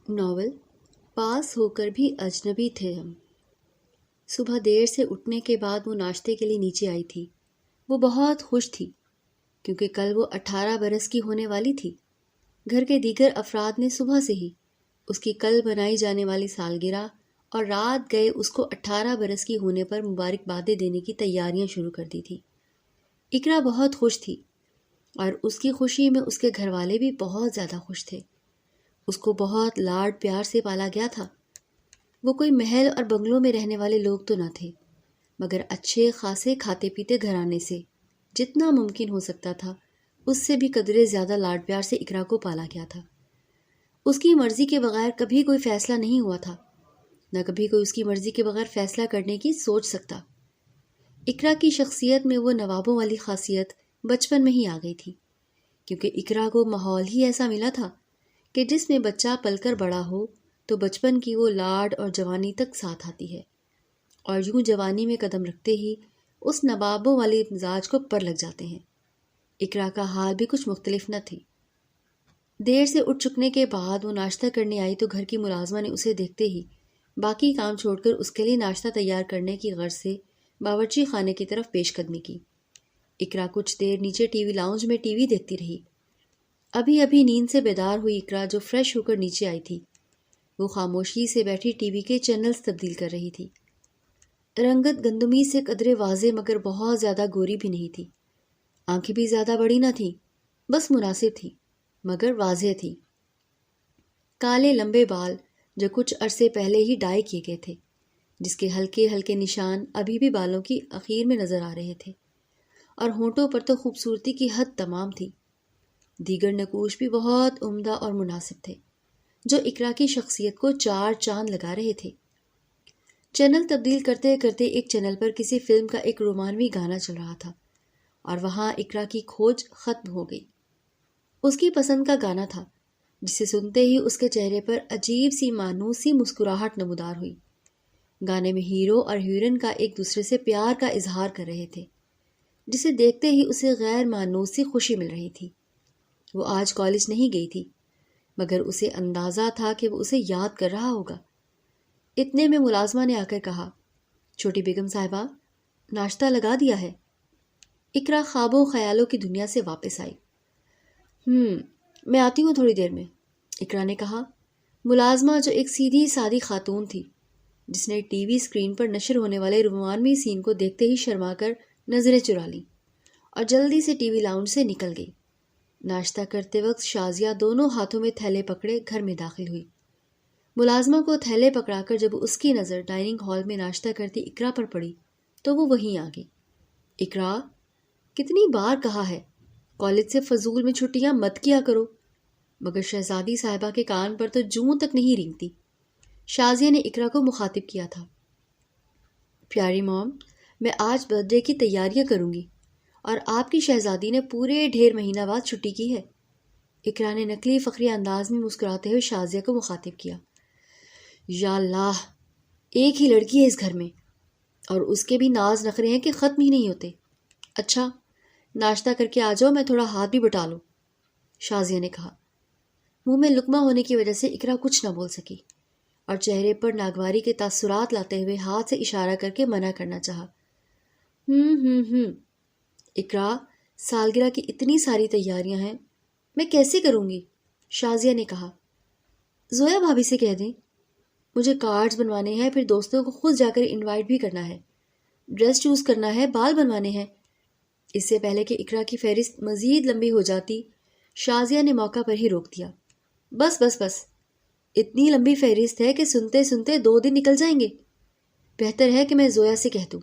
Novel پاس ہو کر بھی اجنبی تھے ہم۔ صبح دیر سے اٹھنے کے بعد وہ ناشتے کے لیے نیچے آئی تھی۔ وہ بہت خوش تھی کیونکہ کل وہ 18 برس کی ہونے والی تھی۔ گھر کے دیگر افراد نے صبح سے ہی اس کی کل منائی جانے والی سالگرہ اور رات گئے اس کو 18 برس کی ہونے پر مبارکبادیں دینے کی تیاریاں شروع کر دی تھی۔ اقرا بہت خوش تھی اور اس کی خوشی میں اس کے گھر والے بھی بہت زیادہ خوش تھے۔ اس کو بہت لاڈ پیار سے پالا گیا تھا۔ وہ کوئی محل اور بنگلوں میں رہنے والے لوگ تو نہ تھے، مگر اچھے خاصے کھاتے پیتے گھرانے سے جتنا ممکن ہو سکتا تھا اس سے بھی قدرے زیادہ لاڈ پیار سے اقرا کو پالا گیا تھا۔ اس کی مرضی کے بغیر کبھی کوئی فیصلہ نہیں ہوا تھا، نہ کبھی کوئی اس کی مرضی کے بغیر فیصلہ کرنے کی سوچ سکتا۔ اقرا کی شخصیت میں وہ نوابوں والی خاصیت بچپن میں ہی آ گئی تھی، کیونکہ اقرا کو ماحول ہی ایسا ملا تھا کہ جس میں بچہ پل کر بڑا ہو تو بچپن کی وہ لاڈ اور جوانی تک ساتھ آتی ہے، اور یوں جوانی میں قدم رکھتے ہی اس نوابوں والے مزاج کو پر لگ جاتے ہیں۔ اقرا کا حال بھی کچھ مختلف نہ تھی۔ دیر سے اٹھ چکنے کے بعد وہ ناشتہ کرنے آئی تو گھر کی ملازمہ نے اسے دیکھتے ہی باقی کام چھوڑ کر اس کے لیے ناشتہ تیار کرنے کی غرض سے باورچی خانے کی طرف پیش قدمی کی۔ اقرا کچھ دیر نیچے ٹی وی لاؤنج میں ٹی وی دیکھتی رہی۔ ابھی نیند سے بیدار ہوئی اقرا جو فریش ہو کر نیچے آئی تھی، وہ خاموشی سے بیٹھی ٹی وی کے چینلز تبدیل کر رہی تھی۔ رنگت گندمی سے قدرے واضح مگر بہت زیادہ گوری بھی نہیں تھی۔ آنکھیں بھی زیادہ بڑی نہ تھیں، بس مناسب تھی مگر واضح تھی۔ کالے لمبے بال جو کچھ عرصے پہلے ہی ڈائی کیے گئے تھے، جس کے ہلکے ہلکے نشان ابھی بھی بالوں کی اخیر میں نظر آ رہے تھے، اور ہونٹوں پر تو خوبصورتی کی حد تمام تھی۔ دیگر نقوش بھی بہت عمدہ اور مناسب تھے جو اقرا کی شخصیت کو 4 چاند لگا رہے تھے۔ چینل تبدیل کرتے کرتے ایک چینل پر کسی فلم کا ایک رومانوی گانا چل رہا تھا اور وہاں اقرا کی کھوج ختم ہو گئی۔ اس کی پسند کا گانا تھا جسے سنتے ہی اس کے چہرے پر عجیب سی مانوس سی مسکراہٹ نمودار ہوئی۔ گانے میں ہیرو اور ہیروئن کا ایک دوسرے سے پیار کا اظہار کر رہے تھے، جسے دیکھتے ہی اسے غیر مانوس سی خوشی مل رہی تھی۔ وہ آج کالج نہیں گئی تھی، مگر اسے اندازہ تھا کہ وہ اسے یاد کر رہا ہوگا۔ اتنے میں ملازمہ نے آ کر کہا، چھوٹی بیگم صاحبہ، ناشتہ لگا دیا ہے؟ اقرا خوابوں خیالوں کی دنیا سے واپس آئی۔ میں آتی ہوں تھوڑی دیر میں، اقرا نے کہا۔ ملازمہ جو ایک سیدھی سادی خاتون تھی، جس نے ٹی وی اسکرین پر نشر ہونے والے رومانوی سین کو دیکھتے ہی شرما کر نظریں چرا لیں اور جلدی سے ٹی وی لاؤنج سے نکل گئی۔ ناشتہ کرتے وقت شازیہ دونوں ہاتھوں میں تھیلے پکڑے گھر میں داخل ہوئی۔ ملازمہ کو تھیلے پکڑا کر جب اس کی نظر ڈائننگ ہال میں ناشتہ کرتی اقرا پر پڑی تو وہ وہیں آ گئی۔ اقرا، کتنی بار کہا ہے کالج سے فضول میں چھٹیاں مت کیا کرو، مگر شہزادی صاحبہ کے کان پر تو جوں تک نہیں رینگتی۔ شازیہ نے اقرا کو مخاطب کیا تھا۔ پیاری موم، میں آج برتھ ڈے کی تیاریاں کروں گی اور آپ کی شہزادی نے پورے ڈھیر مہینہ بعد چھٹی کی ہے۔ اقرا نے نقلی فخری انداز میں مسکراتے ہوئے شازیہ کو مخاطب کیا۔ یا اللہ، ایک ہی لڑکی ہے اس گھر میں اور اس کے بھی ناز نخرے ہیں کہ ختم ہی نہیں ہوتے۔ اچھا، ناشتہ کر کے آ جاؤ، میں تھوڑا ہاتھ بھی بٹا لوں، شازیہ نے کہا۔ منہ میں لقمہ ہونے کی وجہ سے اقرا کچھ نہ بول سکی اور چہرے پر ناگواری کے تاثرات لاتے ہوئے ہاتھ سے اشارہ کر کے منع کرنا چاہا۔ اقرا، سالگرہ کی اتنی ساری تیاریاں ہیں، میں کیسے کروں گی؟ شازیہ نے کہا۔ زویا بھابھی سے کہہ دیں، مجھے کارڈز بنوانے ہیں، پھر دوستوں کو خود جا کر انوائٹ بھی کرنا ہے، ڈریس چوز کرنا ہے، بال بنوانے ہیں۔ اس سے پہلے کہ اقرا کی فہرست مزید لمبی ہو جاتی، شازیہ نے موقع پر ہی روک دیا۔ بس بس بس، اتنی لمبی فہرست ہے کہ سنتے سنتے 2 دن نکل جائیں گے۔ بہتر ہے کہ میں زویا سے کہہ دوں۔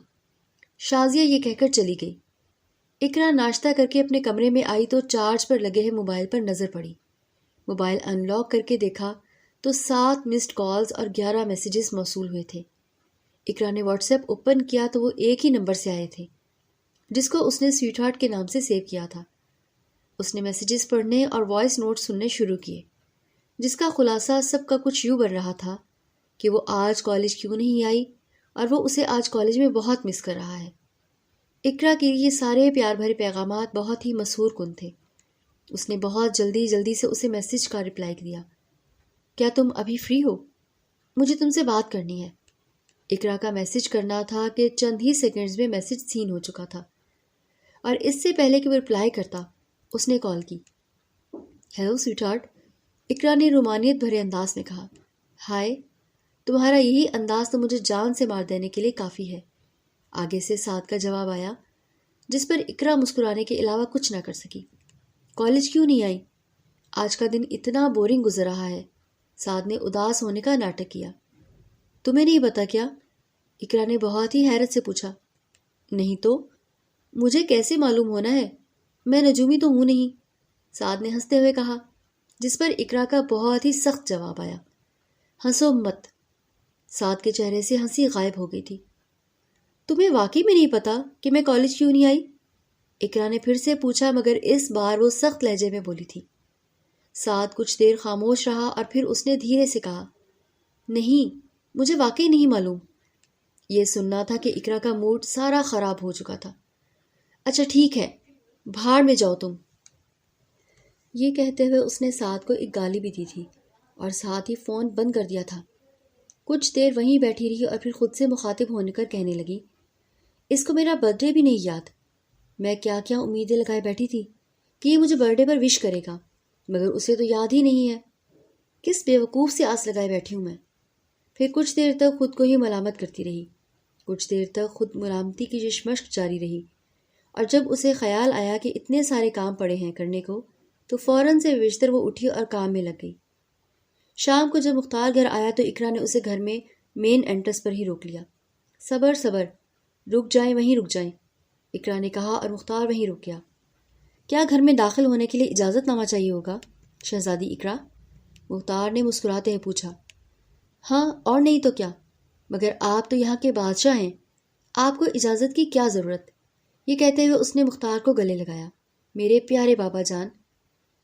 شازیہ یہ کہہ کر چلی گئی۔ اقرا ناشتہ کر کے اپنے کمرے میں آئی تو چارج پر لگے ہیں موبائل پر نظر پڑی۔ موبائل ان لاک کر کے دیکھا تو 7 مسڈ کالز اور 11 میسیجز موصول ہوئے تھے۔ اقرا نے واٹس ایپ اوپن کیا تو وہ ایک ہی نمبر سے آئے تھے، جس کو اس نے سویٹ ہارٹ کے نام سے سیو کیا تھا۔ اس نے میسیجز پڑھنے اور وائس نوٹ سننے شروع کیے، جس کا خلاصہ سب کا کچھ یوں بن رہا تھا کہ وہ آج کالج کیوں نہیں آئی اور وہ اسے آج کالج میں بہت مس کر رہا ہے۔ اقرا کے یہ سارے پیار بھرے پیغامات بہت ہی مسحور کن تھے۔ اس نے بہت جلدی سے اسے میسیج کا رپلائی دیا۔ کیا تم ابھی فری ہو؟ مجھے تم سے بات کرنی ہے۔ اقرا کا میسج کرنا تھا کہ چند ہی سیکنڈز میں میسج سین ہو چکا تھا، اور اس سے پہلے کہ وہ رپلائی کرتا اس نے کال کی۔ ہیلو سویٹ ہارٹ، اقرا نے رومانیت بھرے انداز میں کہا۔ ہائے، تمہارا یہی انداز تو مجھے جان سے مار دینے کے لیے کافی ہے، آگے سے سعد کا جواب آیا، جس پر اقرا مسکرانے کے علاوہ کچھ نہ کر سکی۔ کالج کیوں نہیں آئی؟ آج کا دن اتنا بورنگ گزر رہا ہے، سعد نے اداس ہونے کا ناٹک کیا۔ تمہیں نہیں پتا کیا؟ اقرا نے بہت ہی حیرت سے پوچھا۔ نہیں تو مجھے کیسے معلوم ہونا ہے، میں نجومی تو ہوں نہیں، سعد نے ہنستے ہوئے کہا، جس پر اقرا کا بہت ہی سخت جواب آیا۔ ہنسو مت۔ سعد کے چہرے سے ہنسی غائب ہو گئی تھی۔ تمہیں واقعی میں نہیں پتا کہ میں کالج کیوں نہیں آئی؟ اقرا نے پھر سے پوچھا، مگر اس بار وہ سخت لہجے میں بولی تھی۔ سعد کچھ دیر خاموش رہا اور پھر اس نے دھیرے سے کہا، نہیں، مجھے واقعی نہیں معلوم۔ یہ سننا تھا کہ اقرا کا موڈ سارا خراب ہو چکا تھا۔ اچھا ٹھیک ہے، بھاڑ میں جاؤ تم۔ یہ کہتے ہوئے اس نے سعد کو ایک گالی بھی دی تھی اور ساتھ ہی فون بند کر دیا تھا۔ کچھ دیر وہیں بیٹھی رہی اور پھر خود سے مخاطب ہونے کر کہنے لگی، اس کو میرا برتھ ڈے بھی نہیں یاد۔ میں کیا کیا امیدیں لگائے بیٹھی تھی کہ یہ مجھے برتھ ڈے پر وش کرے گا، مگر اسے تو یاد ہی نہیں ہے۔ کس بیوقوف سے آس لگائے بیٹھی ہوں میں۔ پھر کچھ دیر تک خود کو ہی ملامت کرتی رہی، کچھ دیر تک خود ملامتی کی مشق جاری رہی، اور جب اسے خیال آیا کہ اتنے سارے کام پڑے ہیں کرنے کو، تو فوراً سے بستر وہ اٹھی اور کام میں لگ گئی۔ شام کو جب مختار گھر آیا تو اقرا نے اسے گھر میں مین انٹرس پر ہی روک لیا۔ صبر صبر، رک جائیں وہیں رک جائیں، اقرا نے کہا اور مختار وہیں رک گیا۔ کیا گھر میں داخل ہونے کے لیے اجازت نامہ چاہیے ہوگا شہزادی اقرا؟ مختار نے مسکراتے ہوئے پوچھا۔ ہاں اور نہیں تو کیا، مگر آپ تو یہاں کے بادشاہ ہیں، آپ کو اجازت کی کیا ضرورت؟ یہ کہتے ہوئے اس نے مختار کو گلے لگایا۔ میرے پیارے بابا جان،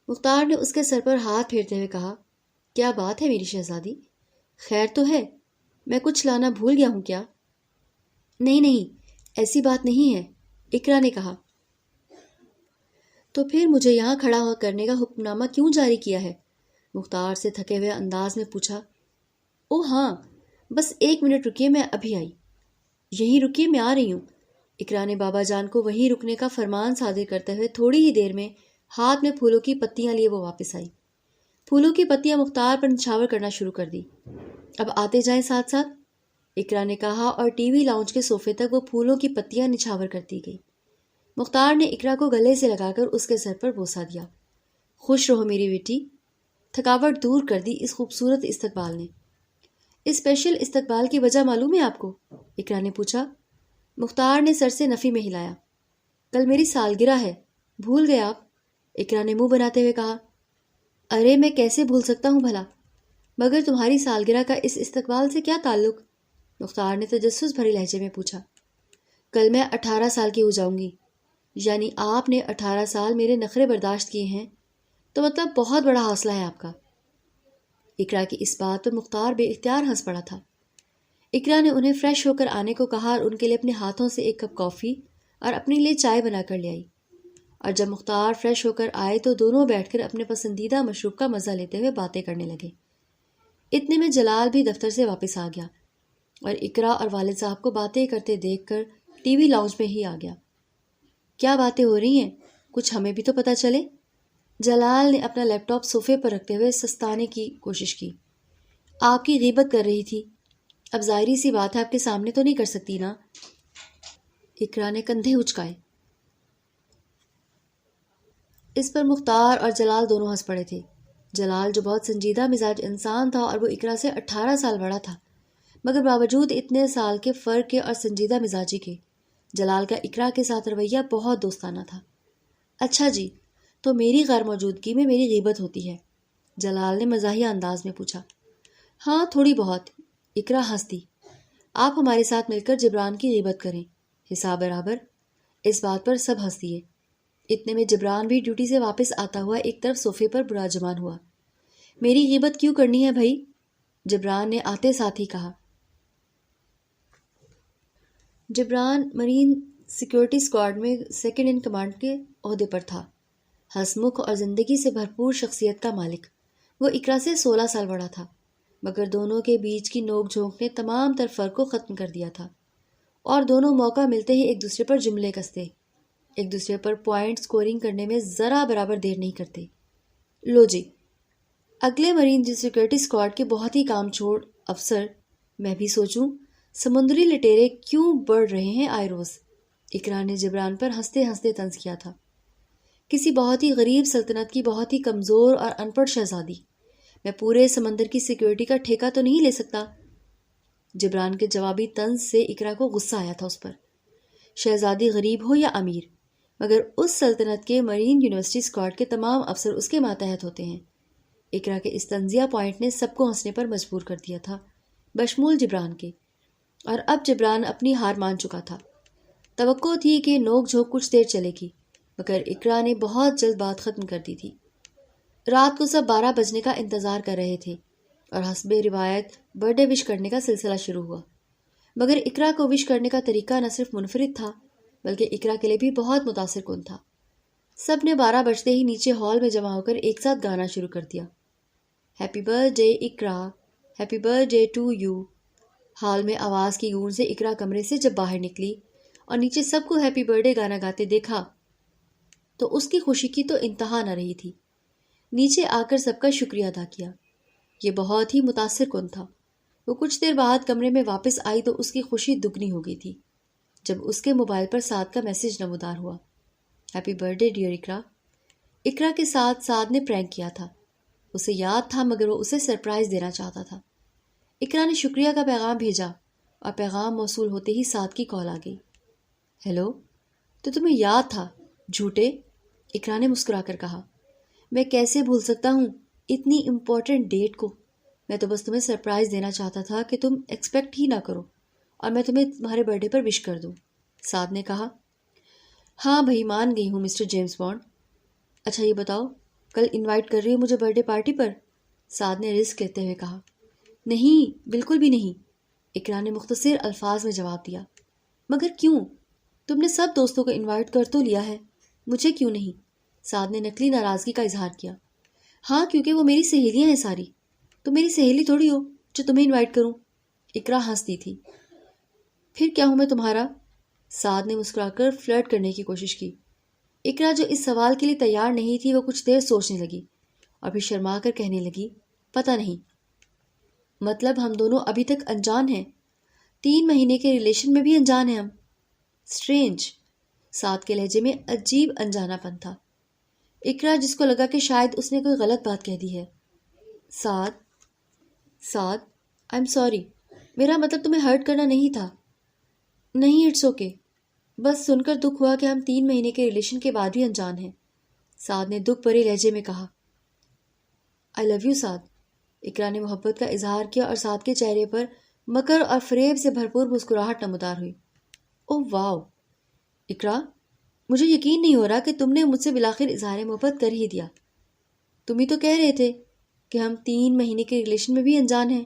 مختار نے اس کے سر پر ہاتھ پھیرتے ہوئے کہا، کیا بات ہے میری شہزادی؟ خیر تو ہے؟ میں کچھ لانا بھول گیا ہوں کیا؟ نہیں نہیں، ایسی بات نہیں ہے، اقرا نے کہا۔ تو پھر مجھے یہاں کھڑا کرنے کا حکم نامہ کیوں جاری کیا ہے؟ مختار سے تھکے ہوئے انداز میں پوچھا۔ او ہاں، بس 1 منٹ رکیے، میں ابھی آئی۔ یہیں رکیے، میں آ رہی ہوں۔ اقرا نے بابا جان کو وہیں رکنے کا فرمان صادر کرتے ہوئے تھوڑی ہی دیر میں ہاتھ میں پھولوں کی پتیاں لیے وہ واپس آئی۔ پھولوں کی پتیاں مختار پر نچھاور کرنا شروع کر دی۔ اب آتے جائیں ساتھ ساتھ، اقرا نے کہا، اور ٹی وی لاؤنج کے صوفے تک وہ پھولوں کی پتیاں نچھاور کرتی گئی۔ مختار نے اقرا کو گلے سے لگا کر اس کے سر پر بوسہ دیا۔ خوش رہو میری بیٹی، تھکاوٹ دور کر دی اس خوبصورت استقبال نے۔ اس اسپیشل استقبال کی وجہ معلوم ہے آپ کو؟ اقرا نے پوچھا۔ مختار نے سر سے نفی میں ہلایا۔ کل میری سالگرہ ہے، بھول گئے آپ؟ اقرا نے منہ بناتے ہوئے کہا۔ ارے میں کیسے بھول سکتا ہوں بھلا، مگر تمہاری سالگرہ کا اس استقبال سے کیا تعلق؟ مختار نے تجسس بھرے لہجے میں پوچھا۔ کل میں 18 سال کی ہو جاؤں گی، یعنی آپ نے 18 سال میرے نخرے برداشت کیے ہیں، تو مطلب بہت بڑا حوصلہ ہے آپ کا۔ اقرا کی اس بات پر مختار بے اختیار ہنس پڑا تھا۔ اقرا نے انہیں فریش ہو کر آنے کو کہا اور ان کے لیے اپنے ہاتھوں سے 1 کپ کافی اور اپنے لیے چائے بنا کر لے آئی، اور جب مختار فریش ہو کر آئے تو دونوں بیٹھ کر اپنے پسندیدہ مشروب کا مزہ لیتے ہوئے باتیں کرنے لگے۔ اتنے میں جلال بھی دفتر سے واپس آ گیا اور اقرا اور والد صاحب کو باتیں کرتے دیکھ کر ٹی وی لاؤنج میں ہی آ گیا۔ کیا باتیں ہو رہی ہیں؟ کچھ ہمیں بھی تو پتہ چلے۔ جلال نے اپنا لیپ ٹاپ صوفے پر رکھتے ہوئے سستانے کی کوشش کی۔ آپ کی غیبت کر رہی تھی، اب ظاہری سی بات ہے آپ کے سامنے تو نہیں کر سکتی نا؟ اقرا نے کندھے اچکائے۔ اس پر مختار اور جلال دونوں ہنس پڑے تھے۔ جلال جو بہت سنجیدہ مزاج انسان تھا اور وہ اقرا سے 18 سال بڑا تھا، مگر باوجود اتنے سال کے فرق کے اور سنجیدہ مزاجی کے، جلال کا اقرا کے ساتھ رویہ بہت دوستانہ تھا۔ اچھا جی، تو میری غیر موجودگی میں میری غیبت ہوتی ہے؟ جلال نے مزاحیہ انداز میں پوچھا۔ ہاں تھوڑی بہت، اقرا ہنس دی۔ آپ ہمارے ساتھ مل کر جبران کی غیبت کریں، حساب برابر۔ اس بات پر سب ہنس دیے۔ اتنے میں جبران بھی ڈیوٹی سے واپس آتا ہوا ایک طرف صوفے پر براجمان ہوا۔ میری غیبت کیوں کرنی ہے بھائی؟ جبران نے آتے ساتھ ہی کہا۔ جبران مرین سیکیورٹی اسکواڈ میں 2nd in کمانڈ کے عہدے پر تھا، ہنسمکھ اور زندگی سے بھرپور شخصیت کا مالک، وہ اقرا سے 16 سال بڑا تھا، مگر دونوں کے بیچ کی نوک جھونک نے تمام تر فرق کو ختم کر دیا تھا، اور دونوں موقع ملتے ہی ایک دوسرے پر جملے کستے، ایک دوسرے پر پوائنٹ سکورنگ کرنے میں ذرا برابر دیر نہیں کرتے۔ لو جی، اگلے مرین سیکورٹی سکواڈ کے بہت ہی کام چھوڑ افسر، میں بھی سوچوں سمندری لٹیرے کیوں بڑھ رہے ہیں آئے روز۔ اقرا نے جبران پر ہنستے ہنستے طنز کیا تھا۔ کسی بہت ہی غریب سلطنت کی بہت ہی کمزور اور ان پڑھ شہزادی، میں پورے سمندر کی سیکیورٹی کا ٹھیکہ تو نہیں لے سکتا۔ جبران کے جوابی طنز سے اقرا کو غصہ آیا تھا اس پر۔ شہزادی غریب ہو یا امیر، مگر اس سلطنت کے مرین یونیورسٹی اسکواڈ کے تمام افسر اس کے ماتحت ہوتے ہیں۔ اقرا کے اس طنزیہ پوائنٹ نے سب کو ہنسنے پر مجبور کر دیا تھا، بشمول جبران کے، اور اب جبران اپنی ہار مان چکا تھا۔ توقع تھی کہ نوک جھونک کچھ دیر چلے گی، مگر اقرا نے بہت جلد بات ختم کر دی تھی۔ رات کو سب 12 بجنے کا انتظار کر رہے تھے اور حسب روایت برتھ ڈے وش کرنے کا سلسلہ شروع ہوا، مگر اقرا کو وش کرنے کا طریقہ نہ صرف منفرد تھا بلکہ اقرا کے لیے بھی بہت متاثر کن تھا۔ سب نے 12 بجتے ہی نیچے ہال میں جمع ہو کر ایک ساتھ گانا شروع کر دیا، happy birthday Iqra, happy birthday to you. ہال میں آواز کی گونج سے اقرا کمرے سے جب باہر نکلی اور نیچے سب کو ہیپی برتھ ڈے گانا گاتے دیکھا تو اس کی خوشی کی تو انتہا نہ رہی تھی۔ نیچے آ کر سب کا شکریہ ادا کیا، یہ بہت ہی متاثر کن تھا۔ وہ کچھ دیر بعد کمرے میں واپس آئی تو اس کی خوشی دگنی ہو گئی تھی جب اس کے موبائل پر سعد کا میسج نمودار ہوا، ہیپی برتھ ڈے ڈیئر اقرا۔ اقرا کے ساتھ سعد نے پرینک کیا تھا، اسے یاد تھا مگر وہ اسے سرپرائز دینا چاہتا تھا۔ اقرا نے شکریہ کا پیغام بھیجا اور پیغام موصول ہوتے ہی سعد کی کال آ گئی۔ ہیلو، تو تمہیں یاد تھا جھوٹے، اقرا نے مسکرا کر کہا۔ میں کیسے بھول سکتا ہوں اتنی امپورٹنٹ ڈیٹ کو، میں تو بس تمہیں سرپرائز دینا چاہتا تھا کہ تم ایکسپیکٹ ہی نہ کرو اور میں تمہیں تمہارے برتھ ڈے پر وش کر دوں، سعد نے کہا۔ ہاں بھائی، مان گئی ہوں مسٹر جیمز بانڈ۔ اچھا یہ بتاؤ، کل انوائٹ کر رہی ہو مجھے برتھ ڈے پارٹی پر؟ سعد نے رسک لیتے ہوئے کہا۔ نہیں، بالکل بھی نہیں، اقرا نے مختصر الفاظ میں جواب دیا۔ مگر کیوں؟ تم نے سب دوستوں کو انوائٹ کر تو لیا ہے، مجھے کیوں نہیں؟ سعد نے نقلی ناراضگی کا اظہار کیا۔ ہاں کیونکہ وہ میری سہیلیاں ہیں ساری، تم میری سہیلی تھوڑی ہو جو تمہیں انوائٹ کروں، اقرا ہنس دی تھی۔ پھر کیا ہوں میں تمہارا؟ سعد نے مسکرا کر فلرٹ کرنے کی کوشش کی۔ اقرا جو اس سوال کے لیے تیار نہیں تھی وہ کچھ دیر سوچنے لگی اور پھر شرما کر کہنے لگی، پتہ نہیں، مطلب ہم دونوں ابھی تک انجان ہیں، 3 مہینے کے ریلیشن میں بھی انجان ہیں ہم۔ اسٹرینج، سعد کے لہجے میں عجیب انجانا پن تھا۔ اقرا جس کو لگا کہ شاید اس نے کوئی غلط بات کہہ دی ہے۔ سعد آئی ایم سوری، میرا مطلب تمہیں ہرٹ کرنا نہیں تھا۔ نہیں، اٹس اوکے، بس سن کر دکھ ہوا کہ ہم 3 مہینے کے ریلیشن کے بعد بھی انجان ہیں، سعد نے دکھ بھرے لہجے میں کہا۔ آئی لو یو سعد، اقرا نے محبت کا اظہار کیا اور سعد کے چہرے پر مکر اور فریب سے بھرپور مسکراہٹ نمودار ہوئی۔ اوہ واو اقرا، مجھے یقین نہیں ہو رہا کہ تم نے مجھ سے بالآخر اظہار محبت کر ہی دیا۔ تم ہی تو کہہ رہے تھے کہ ہم 3 مہینے کے ریلیشن میں بھی انجان ہیں،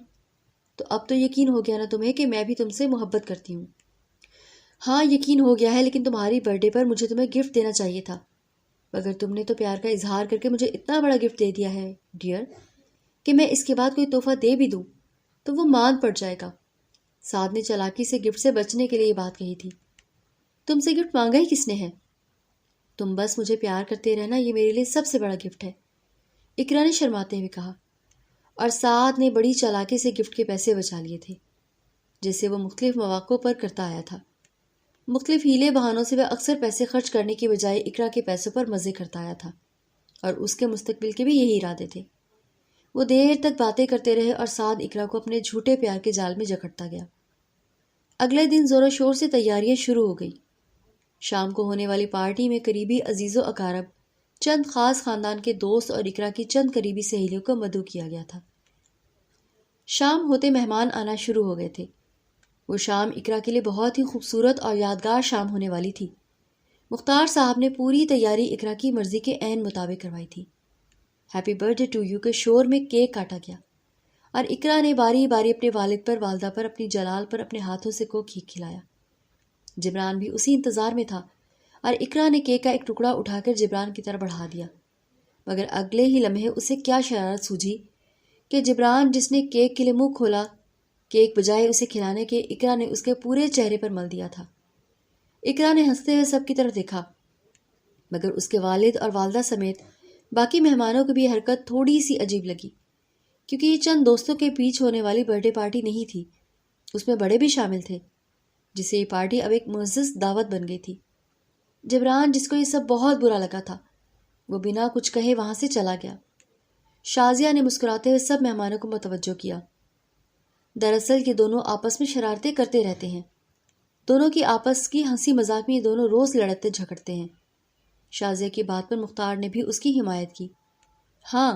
تو اب تو یقین ہو گیا نا تمہیں کہ میں بھی تم سے محبت کرتی ہوں۔ ہاں یقین ہو گیا ہے، لیکن تمہاری برتھ ڈے پر مجھے تمہیں گفٹ دینا چاہیے تھا، مگر تم نے تو پیار کا اظہار کر کے مجھے اتنا بڑا گفٹ دے دیا ہے ڈیئر کہ میں اس کے بعد کوئی تحفہ دے بھی دوں تو وہ مان پڑ جائے گا۔ سعد نے چالاکی سے گفٹ سے بچنے کے لیے یہ بات کہی تھی۔ تم سے گفٹ مانگا ہی کس نے ہے؟ تم بس مجھے پیار کرتے رہنا، یہ میرے لیے سب سے بڑا گفٹ ہے، اقرا نے شرماتے ہوئے کہا، اور سعد نے بڑی چالاکی سے گفٹ کے پیسے بچا لیے تھے جسے وہ مختلف مواقع پر کرتا آیا تھا۔ مختلف ہیلے بہانوں سے وہ اکثر پیسے خرچ کرنے کی بجائے اقرا کے پیسوں پر مزے کرتا آیا تھا، اور اس کے مستقبل کے بھی یہی ارادے تھے۔ وہ دیر تک باتیں کرتے رہے اور سعد اقرا کو اپنے جھوٹے پیار کے جال میں جکڑتا گیا۔ اگلے دن زور و شور سے تیاریاں شروع ہو گئی۔ شام کو ہونے والی پارٹی میں قریبی عزیز و اقارب، چند خاص خاندان کے دوست اور اقرا کی چند قریبی سہیلیوں کو مدعو کیا گیا تھا۔ شام ہوتے مہمان آنا شروع ہو گئے تھے۔ وہ شام اقرا کے لیے بہت ہی خوبصورت اور یادگار شام ہونے والی تھی۔ مختار صاحب نے پوری تیاری اقرا کی مرضی کے عین مطابق کروائی تھی۔ Happy birthday to you کے شور میں کیک کاٹا گیا اور اقرا نے باری باری اپنے والد پر، والدہ پر، اپنی جلال پر اپنے ہاتھوں سے کیک کھلایا۔ جبران بھی اسی انتظار میں تھا اور اقرا نے کیک کا ایک ٹکڑا اٹھا کر جبران کی طرف بڑھا دیا۔ مگر اگلے ہی لمحے اسے کیا شرارت سوجھی کہ جبران جس نے کیک کے لیے منہ کھولا، کیک بجائے اسے کھلانے کے اقرا نے اس کے پورے چہرے پر مل دیا تھا۔ اقرا نے ہنستے ہوئے سب کی طرف دیکھا، مگر اس کے والد اور والدہ سمیت باقی مہمانوں کو بھی یہ حرکت تھوڑی سی عجیب لگی، کیونکہ یہ چند دوستوں کے بیچ ہونے والی برتھ ڈے پارٹی نہیں تھی، اس میں بڑے بھی شامل تھے، جس سے یہ پارٹی اب ایک معزز دعوت بن گئی تھی۔ جبران، جس کو یہ سب بہت برا لگا تھا، وہ بنا کچھ کہے وہاں سے چلا گیا۔ شازیہ نے مسکراتے ہوئے سب مہمانوں کو متوجہ کیا۔ دراصل یہ دونوں آپس میں شرارتیں کرتے رہتے ہیں، دونوں کی آپس کی ہنسی مذاق میں یہ دونوں روز لڑتے جھگڑتے ہیں۔ شازیہ کی بات پر مختار نے بھی اس کی حمایت کی۔ ہاں،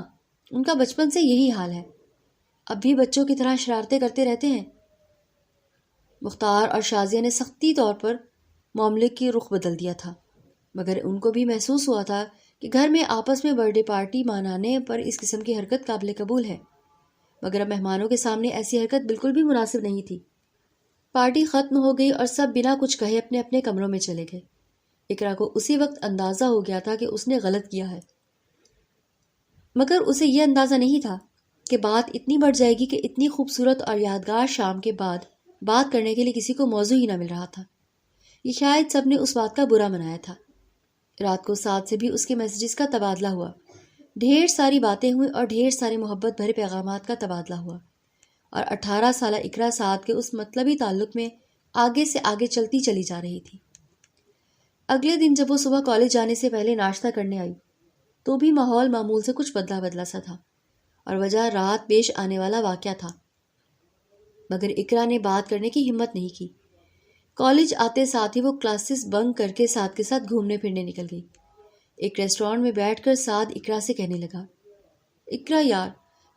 ان کا بچپن سے یہی حال ہے، اب بھی بچوں کی طرح شرارتیں کرتے رہتے ہیں۔ مختار اور شازیہ نے سختی طور پر معاملے کی رخ بدل دیا تھا، مگر ان کو بھی محسوس ہوا تھا کہ گھر میں آپس میں برتھ ڈے پارٹی منانے پر اس قسم کی حرکت قابل قبول ہے، مگر اب مہمانوں کے سامنے ایسی حرکت بالکل بھی مناسب نہیں تھی۔ پارٹی ختم ہو گئی اور سب بنا کچھ کہے اپنے اپنے کمروں میں چلے گئے۔ اقرا کو اسی وقت اندازہ ہو گیا تھا کہ اس نے غلط کیا ہے، مگر اسے یہ اندازہ نہیں تھا کہ بات اتنی بڑھ جائے گی کہ اتنی خوبصورت اور یادگار شام کے بعد بات کرنے کے لیے کسی کو موضوع ہی نہ مل رہا تھا۔ یہ شاید سب نے اس بات کا برا منایا تھا۔ رات کو سعد سے بھی اس کے میسیجز کا تبادلہ ہوا، ڈھیر ساری باتیں ہوئیں اور ڈھیر سارے محبت بھرے پیغامات کا تبادلہ ہوا، اور 18 سالہ اقرا سعد کے اس مطلبی تعلق میں آگے سے آگے چلتی چلی جا رہی تھی۔ اگلے دن جب وہ صبح کالج جانے سے پہلے ناشتہ کرنے آئی تو بھی ماحول معمول سے کچھ بدلا بدلا سا تھا، اور وجہ رات پیش آنے والا واقعہ تھا، مگر اقرا نے بات کرنے کی ہمت نہیں کی۔ کالج آتے ساتھ ہی وہ کلاسز بنک کر کے سعد کے ساتھ گھومنے پھرنے نکل گئی۔ ایک ریسٹورانٹ میں بیٹھ کر سعد اقرا سے کہنے لگا، اقرا یار،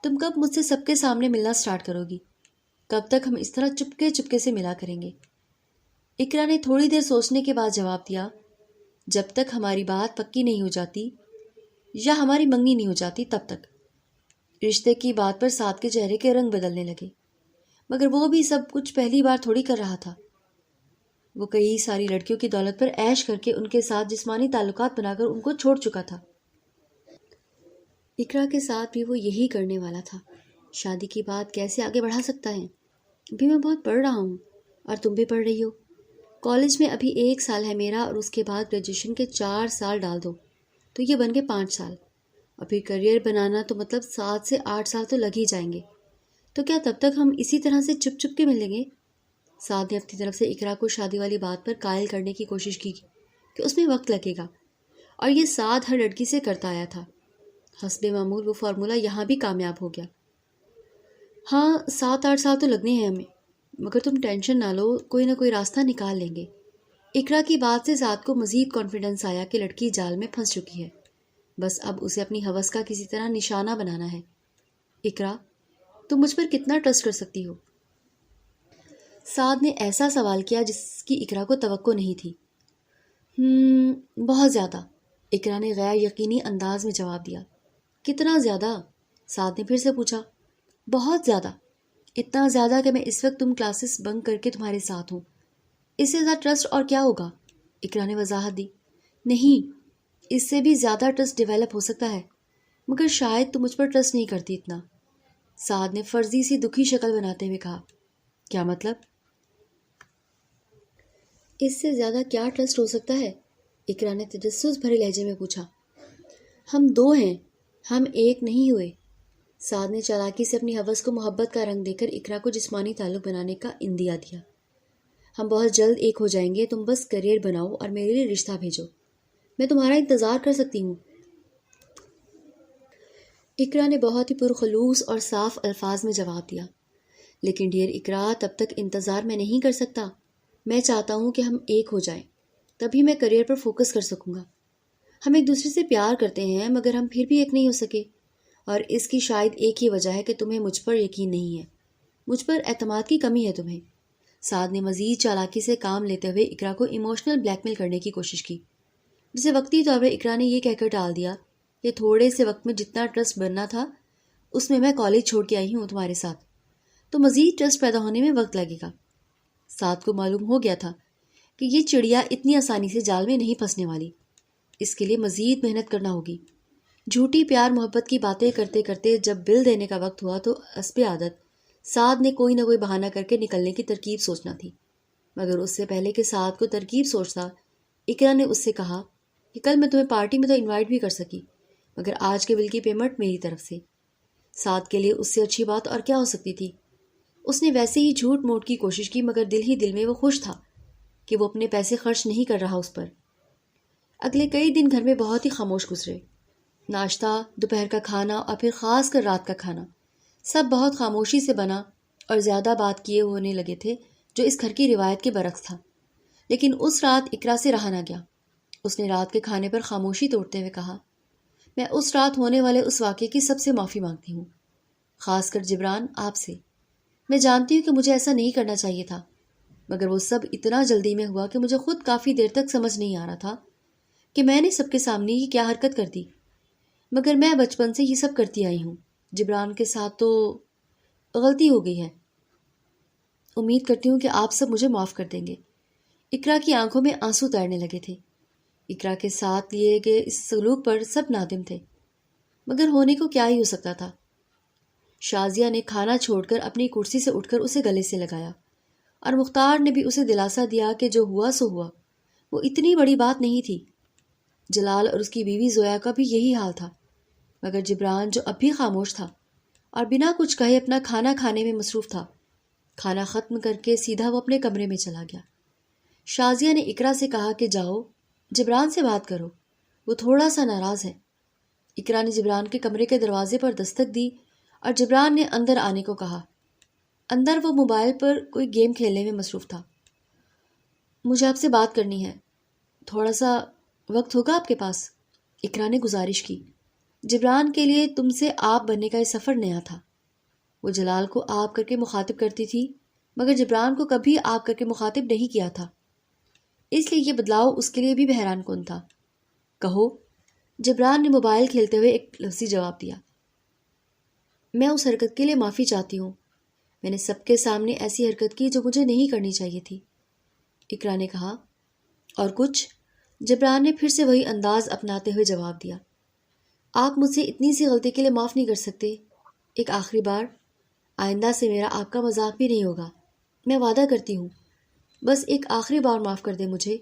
تم کب مجھ سے سب کے سامنے ملنا سٹارٹ کرو گی؟ کب تک ہم اس طرح چپکے چپکے سے ملا کریں گے؟ اقرا نے تھوڑی دیر سوچنے کے بعد جواب دیا، جب تک ہماری بات پکی نہیں ہو جاتی یا ہماری منگنی نہیں ہو جاتی تب تک۔ رشتے کی بات پر سعد کے چہرے کے رنگ بدلنے لگے، مگر وہ بھی سب کچھ پہلی بار تھوڑی کر رہا تھا۔ وہ کئی ساری لڑکیوں کی دولت پر عیش کر کے ان کے ساتھ جسمانی تعلقات بنا کر ان کو چھوڑ چکا تھا۔ اقرا کے ساتھ بھی وہ یہی کرنے والا تھا۔ شادی کی بات کیسے آگے بڑھا سکتا ہے؟ ابھی میں بہت پڑھ رہا ہوں اور تم بھی پڑھ رہی ہو۔ کالج میں ابھی 1 سال ہے میرا، اور اس کے بعد گریجویشن کے 4 سال ڈال دو تو یہ بن گئے 5 سال، اور پھر کریئر بنانا تو مطلب 7 سے 8 سال تو لگ ہی جائیں گے۔ تو کیا تب تک ہم اسی طرح سے چپ چپ کے ملیں گے؟ سعد نے اپنی طرف سے اقرا کو شادی والی بات پر قائل کرنے کی کوشش کی کہ اس میں وقت لگے گا، اور یہ سعد ہر لڑکی سے کرتا آیا تھا۔ حسب معمول وہ فارمولہ یہاں بھی کامیاب ہو گیا۔ ہاں، 7-8 سال تو لگنے ہیں ہمیں، مگر تم ٹینشن نہ لو، کوئی نہ کوئی راستہ نکال لیں گے۔ اقرا کی بات سے سعد کو مزید کانفیڈنس آیا کہ لڑکی جال میں پھنس چکی ہے، بس اب اسے اپنی ہوس کا کسی طرح نشانہ بنانا ہے۔ اقرا، تم مجھ پر کتنا ٹرسٹ کر سکتی ہو؟ سعد نے ایسا سوال کیا جس کی اقرا کو توقع نہیں تھی۔ بہت زیادہ، اقرا نے غیر یقینی انداز میں جواب دیا۔ کتنا زیادہ؟ سعد نے پھر سے پوچھا۔ بہت زیادہ، اتنا زیادہ کہ میں اس وقت تم کلاسز بنک کر کے تمہارے ساتھ ہوں۔ اس سے زیادہ ٹرسٹ اور کیا ہوگا؟ اقرا نے وضاحت دی۔ نہیں، اس سے بھی زیادہ ٹرسٹ ڈیولپ ہو سکتا ہے، مگر شاید تم مجھ پر ٹرسٹ نہیں کرتی اتنا۔ سعد نے فرضی سی دکھی شکل بناتے ہوئے کہا۔ کیا مطلب؟ اس سے زیادہ کیا ٹرسٹ ہو سکتا ہے؟ اقرا نے تجسس بھرے لہجے میں پوچھا۔ ہم 2 ہیں، ہم ایک نہیں ہوئے۔ سعد نے چالاکی سے اپنی ہوس کو محبت کا رنگ دے کر اقرا کو جسمانی تعلق بنانے کا اندیا دیا۔ ہم بہت جلد ایک ہو جائیں گے، تم بس کریئر بناؤ اور میرے لیے رشتہ بھیجو، میں تمہارا انتظار کر سکتی ہوں۔ اقرا نے بہت ہی پرخلوص اور صاف الفاظ میں جواب دیا۔ لیکن ڈیئر اقرا، تب تک انتظار میں نہیں کر سکتا، میں چاہتا ہوں کہ ہم ایک ہو جائیں، تبھی میں کریئر پر فوکس کر سکوں گا۔ ہم ایک دوسرے سے پیار کرتے ہیں، مگر ہم پھر بھی ایک نہیں ہو سکے، اور اس کی شاید ایک ہی وجہ ہے کہ تمہیں مجھ پر یقین نہیں ہے، مجھ پر اعتماد کی کمی ہے تمہیں۔ سعد نے مزید چالاکی سے کام لیتے ہوئے اقرا کو ایموشنل بلیک میل کرنے کی کوشش کی، جسے وقتی طور پر اقرا نے یہ کہہ کر ٹال دیا کہ تھوڑے سے وقت میں جتنا ٹرسٹ بننا تھا اس میں کالج چھوڑ کے آئی ہوں تمہارے ساتھ، تو مزید ٹرسٹ پیدا ہونے میں وقت لگے گا۔ سعد کو معلوم ہو گیا تھا کہ یہ چڑیا اتنی آسانی سے جال میں نہیں پھنسنے والی، اس کے لیے مزید محنت کرنا ہوگی۔ جھوٹی پیار محبت کی باتیں کرتے کرتے جب بل دینے کا وقت ہوا تو حسب عادت سعد نے کوئی نہ کوئی بہانہ کر کے نکلنے کی ترکیب سوچنا تھی، مگر اس سے پہلے کہ سعد کو ترکیب سوچتا، اقرا نے اس سے کہا کہ کل میں تمہیں پارٹی میں تو انوائٹ بھی کر سکی، مگر آج کے بل کی پیمنٹ میری طرف سے۔ سعد کے لیے اس سے اچھی بات اور کیا ہو سکتی تھی؟ اس نے ویسے ہی جھوٹ موٹ کی کوشش کی، مگر دل ہی دل میں وہ خوش تھا کہ وہ اپنے پیسے خرچ نہیں کر رہا اس پر۔ اگلے کئی دن گھر میں بہت ہی خاموش گزرے۔ ناشتہ، دوپہر کا کھانا اور پھر خاص کر رات کا کھانا سب بہت خاموشی سے بنا اور زیادہ بات کیے ہونے لگے تھے، جو اس گھر کی روایت کے برعکس تھا۔ لیکن اس رات اقرا سے رہا نہ گیا۔ اس نے رات کے کھانے پر خاموشی توڑتے ہوئے کہا، میں اس رات ہونے والے اس واقعے کی سب سے معافی مانگتی ہوں، خاص کر جبران آپ سے۔ میں جانتی ہوں کہ مجھے ایسا نہیں کرنا چاہیے تھا، مگر وہ سب اتنا جلدی میں ہوا کہ مجھے خود کافی دیر تک سمجھ نہیں آ رہا تھا کہ میں نے سب کے سامنے یہ کیا حرکت کر دی، مگر میں بچپن سے یہ سب کرتی آئی ہوں۔ جبران کے ساتھ تو غلطی ہو گئی ہے، امید کرتی ہوں کہ آپ سب مجھے معاف کر دیں گے۔ اقرا کی آنکھوں میں آنسو تیرنے لگے تھے۔ اقرا کے ساتھ لیے گئے اس سلوک پر سب نادم تھے، مگر ہونے کو کیا ہی ہو سکتا تھا۔ شازیہ نے کھانا چھوڑ کر اپنی کرسی سے اٹھ کر اسے گلے سے لگایا، اور مختار نے بھی اسے دلاسا دیا کہ جو ہوا سو ہوا، وہ اتنی بڑی بات نہیں تھی۔ جلال اور اس کی بیوی زویا کا بھی یہی حال تھا، مگر جبران جو اب بھی خاموش تھا اور بنا کچھ کہے اپنا کھانا کھانے میں مصروف تھا، کھانا ختم کر کے سیدھا وہ اپنے کمرے میں چلا گیا۔ شازیہ نے اقرا سے کہا کہ جاؤ جبران سے بات کرو، وہ تھوڑا سا ناراض ہے۔ اقرا نے جبران کے کمرے کے دروازے پر دستک دی اور جبران نے اندر آنے کو کہا۔ اندر وہ موبائل پر کوئی گیم کھیلنے میں مصروف تھا۔ مجھے آپ سے بات کرنی ہے، تھوڑا سا وقت ہوگا آپ کے پاس؟ اقرا نے گزارش کی۔ جبران کے لیے تم سے آپ بننے کا یہ سفر نیا تھا۔ وہ جلال کو آپ کر کے مخاطب کرتی تھی، مگر جبران کو کبھی آپ کر کے مخاطب نہیں کیا تھا، اس لیے یہ بدلاؤ اس کے لیے بھی بحران کن تھا۔ کہو، جبران نے موبائل کھیلتے ہوئے ایک لفظی جواب دیا۔ میں اس حرکت کے لیے معافی چاہتی ہوں، میں نے سب کے سامنے ایسی حرکت کی جو مجھے نہیں کرنی چاہیے تھی، اقرا نے کہا۔ اور کچھ؟ جبران نے پھر سے وہی انداز اپناتے ہوئے جواب دیا۔ آپ مجھ سے اتنی سی غلطی کے لیے معاف نہیں کر سکتے؟ ایک آخری بار، آئندہ سے میرا آپ کا مذاق بھی نہیں ہوگا، میں وعدہ کرتی ہوں، بس ایک آخری بار معاف کر دیں مجھے۔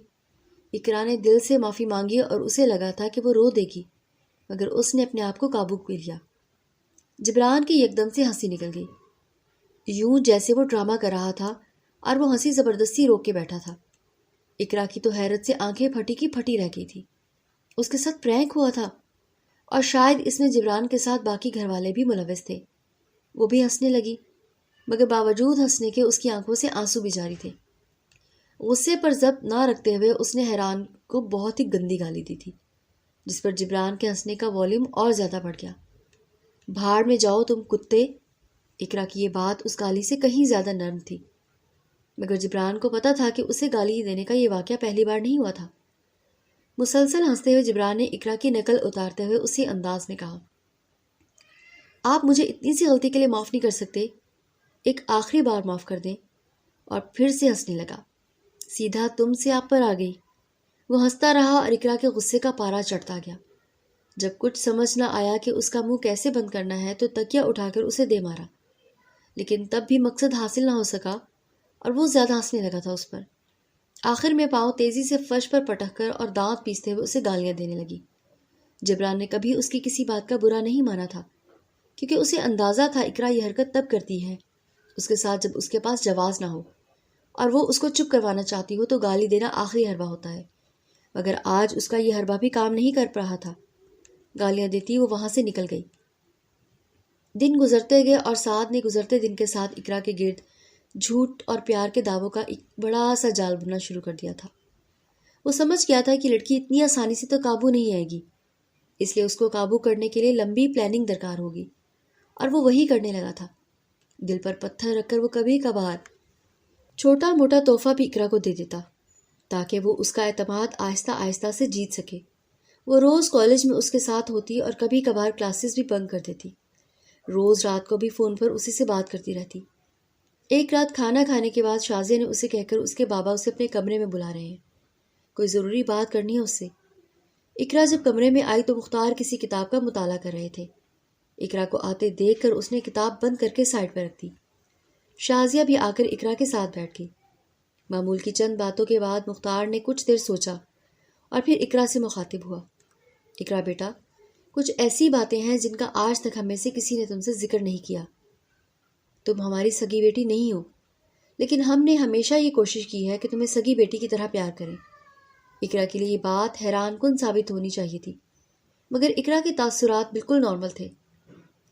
اقرا نے دل سے معافی مانگی اور اسے لگا تھا کہ وہ رو دے گی، مگر اس نے اپنے آپ کو قابو میں لیا۔ جبران کی یکدم سے ہنسی نکل گئی، یوں جیسے وہ ڈرامہ کر رہا تھا، اور وہ ہنسی زبردستی روک کے بیٹھا تھا۔ اقرا کی تو حیرت سے آنکھیں پھٹی کی پھٹی رہ گئی تھی۔ اس کے ساتھ پرینک ہوا تھا، اور شاید اس میں جبران کے ساتھ باقی گھر والے بھی ملوث تھے۔ وہ بھی ہنسنے لگی، مگر باوجود ہنسنے کے اس کی آنکھوں سے آنسو بھی جاری تھے۔ غصے پر ضبط نہ رکھتے ہوئے اس نے حیران کو بہت ہی گندی گالی دی تھی، جس پر جبران کے ہنسنے کا والیوم اور زیادہ بڑھ گیا۔ بھاڑ میں جاؤ تم کتے! اقرا کی یہ بات اس گالی سے کہیں زیادہ نرم تھی، مگر جبران کو پتا تھا کہ اسے گالی دینے کا یہ واقعہ پہلی بار نہیں ہوا تھا۔ مسلسل ہنستے ہوئے جبران نے اقرا کی نقل اتارتے ہوئے اسی انداز میں کہا، آپ مجھے اتنی سی غلطی کے لیے معاف نہیں کر سکتے؟ ایک آخری بار معاف کر دیں۔ اور پھر سے ہنسنے لگا، سیدھا تم سے آپ پر آ گئی۔ وہ ہنستا رہا اور اقرا کے غصے کا پارا چڑھتا گیا۔ جب کچھ سمجھ نہ آیا کہ اس کا منہ کیسے بند کرنا ہے تو تکیہ اٹھا کر اسے دے مارا، لیکن تب بھی مقصد حاصل نہ ہو سکا اور وہ زیادہ ہنسنے لگا تھا اس پر۔ آخر میں پاؤں تیزی سے فرش پر پٹک کر اور دانت پیستے ہوئے اسے گالیاں دینے لگی۔ جبران نے کبھی اس کی کسی بات کا برا نہیں مانا تھا، کیونکہ اسے اندازہ تھا اقرا یہ حرکت تب کرتی ہے اس کے ساتھ جب اس کے پاس جواز نہ ہو، اور وہ اس کو چپ کروانا چاہتی ہو تو گالی دینا آخری حربہ ہوتا ہے، مگر آج اس کا یہ حربہ بھی کام نہیں کر رہا تھا۔ گالیاں دیتی وہ وہاں سے نکل گئی۔ دن گزرتے گئے اور سعد نے گزرتے دن کے ساتھ اقرا کے گرد جھوٹ اور پیار کے دعووں کا ایک بڑا سا جال بننا شروع کر دیا تھا۔ وہ سمجھ گیا تھا کہ لڑکی اتنی آسانی سے تو قابو نہیں آئے گی، اس لیے اس کو قابو کرنے کے لیے لمبی پلاننگ درکار ہوگی، اور وہ وہی کرنے لگا تھا۔ دل پر پتھر رکھ کر وہ کبھی کبھار چھوٹا موٹا تحفہ بھی اقرا کو دے دیتا، تاکہ وہ اس کا اعتماد آہستہ آہستہ سے جیت سکے۔ وہ روز کالج میں اس کے ساتھ ہوتی اور کبھی کبھار کلاسز بھی بنک کر دیتی۔ روز رات کو بھی فون پر اسی سے بات کرتی رہتی۔ ایک رات کھانا کھانے کے بعد شازیہ نے اسے کہہ کر اس کے بابا اسے اپنے کمرے میں بلا رہے ہیں، کوئی ضروری بات کرنی ہے اس سے۔ اقرا جب کمرے میں آئی تو مختار کسی کتاب کا مطالعہ کر رہے تھے۔ اقرا کو آتے دیکھ کر اس نے کتاب بند کر کے سائڈ پر رکھ دی۔ شازیہ بھی آ کر اقرا کے ساتھ بیٹھ گئی۔ معمول کی چند باتوں کے بعد مختار نے کچھ دیر سوچا اور پھر اقرا سے مخاطب ہوا۔ اقرا بیٹا، کچھ ایسی باتیں ہیں جن کا آج تک ہم میں سے کسی نے تم سے ذکر نہیں کیا۔ تم ہماری سگی بیٹی نہیں ہو، لیکن ہم نے ہمیشہ یہ کوشش کی ہے کہ تمہیں سگی بیٹی کی طرح پیار کریں۔ اقرا کے لیے یہ بات حیران کن ثابت ہونی چاہیے تھی، مگر اقرا کے تاثرات بالکل نارمل تھے،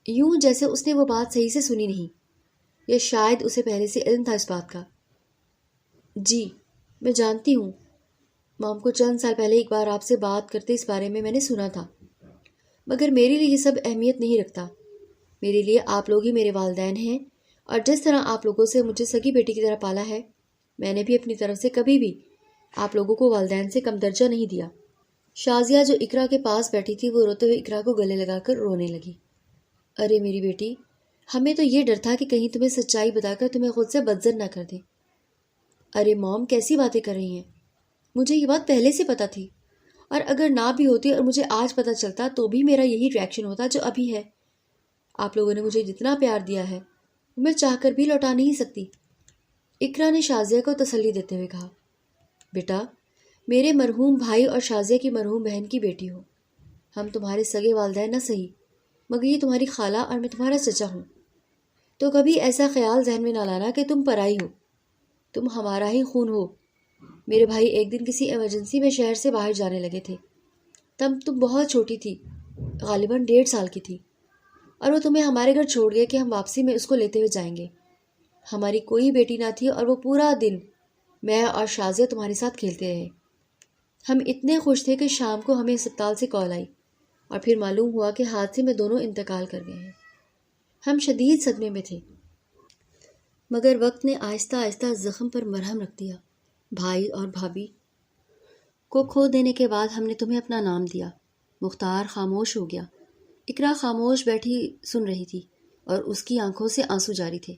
یوں جیسے اس نے وہ بات صحیح سے سنی نہیں، یا شاید اسے پہلے سے علم تھا اس بات کا۔ جی میں جانتی ہوں، مام کو چند سال پہلے ایک بار آپ سے بات کرتے اس بارے میں نے سنا تھا، مگر میرے لیے یہ سب اہمیت نہیں رکھتا۔ میرے لیے آپ لوگ ہی میرے والدین ہیں، اور جس طرح آپ لوگوں سے مجھے سگی بیٹی کی طرح پالا ہے، میں نے بھی اپنی طرف سے کبھی بھی آپ لوگوں کو والدین سے کم درجہ نہیں دیا۔ شازیہ جو اقرا کے پاس بیٹھی تھی وہ روتے ہوئے اقرا کو گلے لگا کر رونے لگی۔ ارے میری بیٹی، ہمیں تو یہ ڈر تھا کہ کہیں تمہیں سچائی بتا کر تمہیں خود سے بدظن نہ کر دیں۔ ارے موم، کیسی باتیں کر رہی ہیں؟ مجھے یہ بات پہلے سے پتا تھی، اور اگر نہ بھی ہوتی اور مجھے آج پتا چلتا تو بھی میرا یہی ریئیکشن ہوتا جو ابھی ہے۔ آپ لوگوں نے مجھے جتنا پیار دیا ہے وہ میں چاہ کر بھی لوٹا نہیں سکتی۔ اقرا نے شازیہ کو تسلی دیتے ہوئے کہا، بیٹا، میرے مرحوم بھائی اور شازیہ کی مرحوم بہن کی بیٹی ہو۔ ہم تمہارے سگے والدین نہ صحیح، مگر یہ تمہاری خالہ اور میں تمہارا چچا ہوں، تو کبھی ایسا خیال ذہن میں نہ لانا کہ تم پرائی ہو، تم ہمارا ہی خون ہو۔ میرے بھائی ایک دن کسی ایمرجنسی میں شہر سے باہر جانے لگے تھے، تب تم بہت چھوٹی تھی، غالباً 1.5 سال کی تھی، اور وہ تمہیں ہمارے گھر چھوڑ گئے کہ ہم واپسی میں اس کو لیتے ہوئے جائیں گے۔ ہماری کوئی بیٹی نہ تھی، اور وہ پورا دن میں اور شازیہ تمہارے ساتھ کھیلتے رہے۔ ہم اتنے خوش تھے کہ شام کو ہمیں ہسپتال سے کال آئی، اور پھر معلوم ہوا کہ حادثے میں دونوں انتقال کر گئے ہیں۔ ہم شدید صدمے میں تھے، مگر وقت نے آہستہ آہستہ زخم پر مرہم رکھ دیا۔ بھائی اور بھابھی کو کھو دینے کے بعد ہم نے تمہیں اپنا نام دیا۔ مختار خاموش ہو گیا۔ اقرا خاموش بیٹھی سن رہی تھی، اور اس کی آنکھوں سے آنسو جاری تھے۔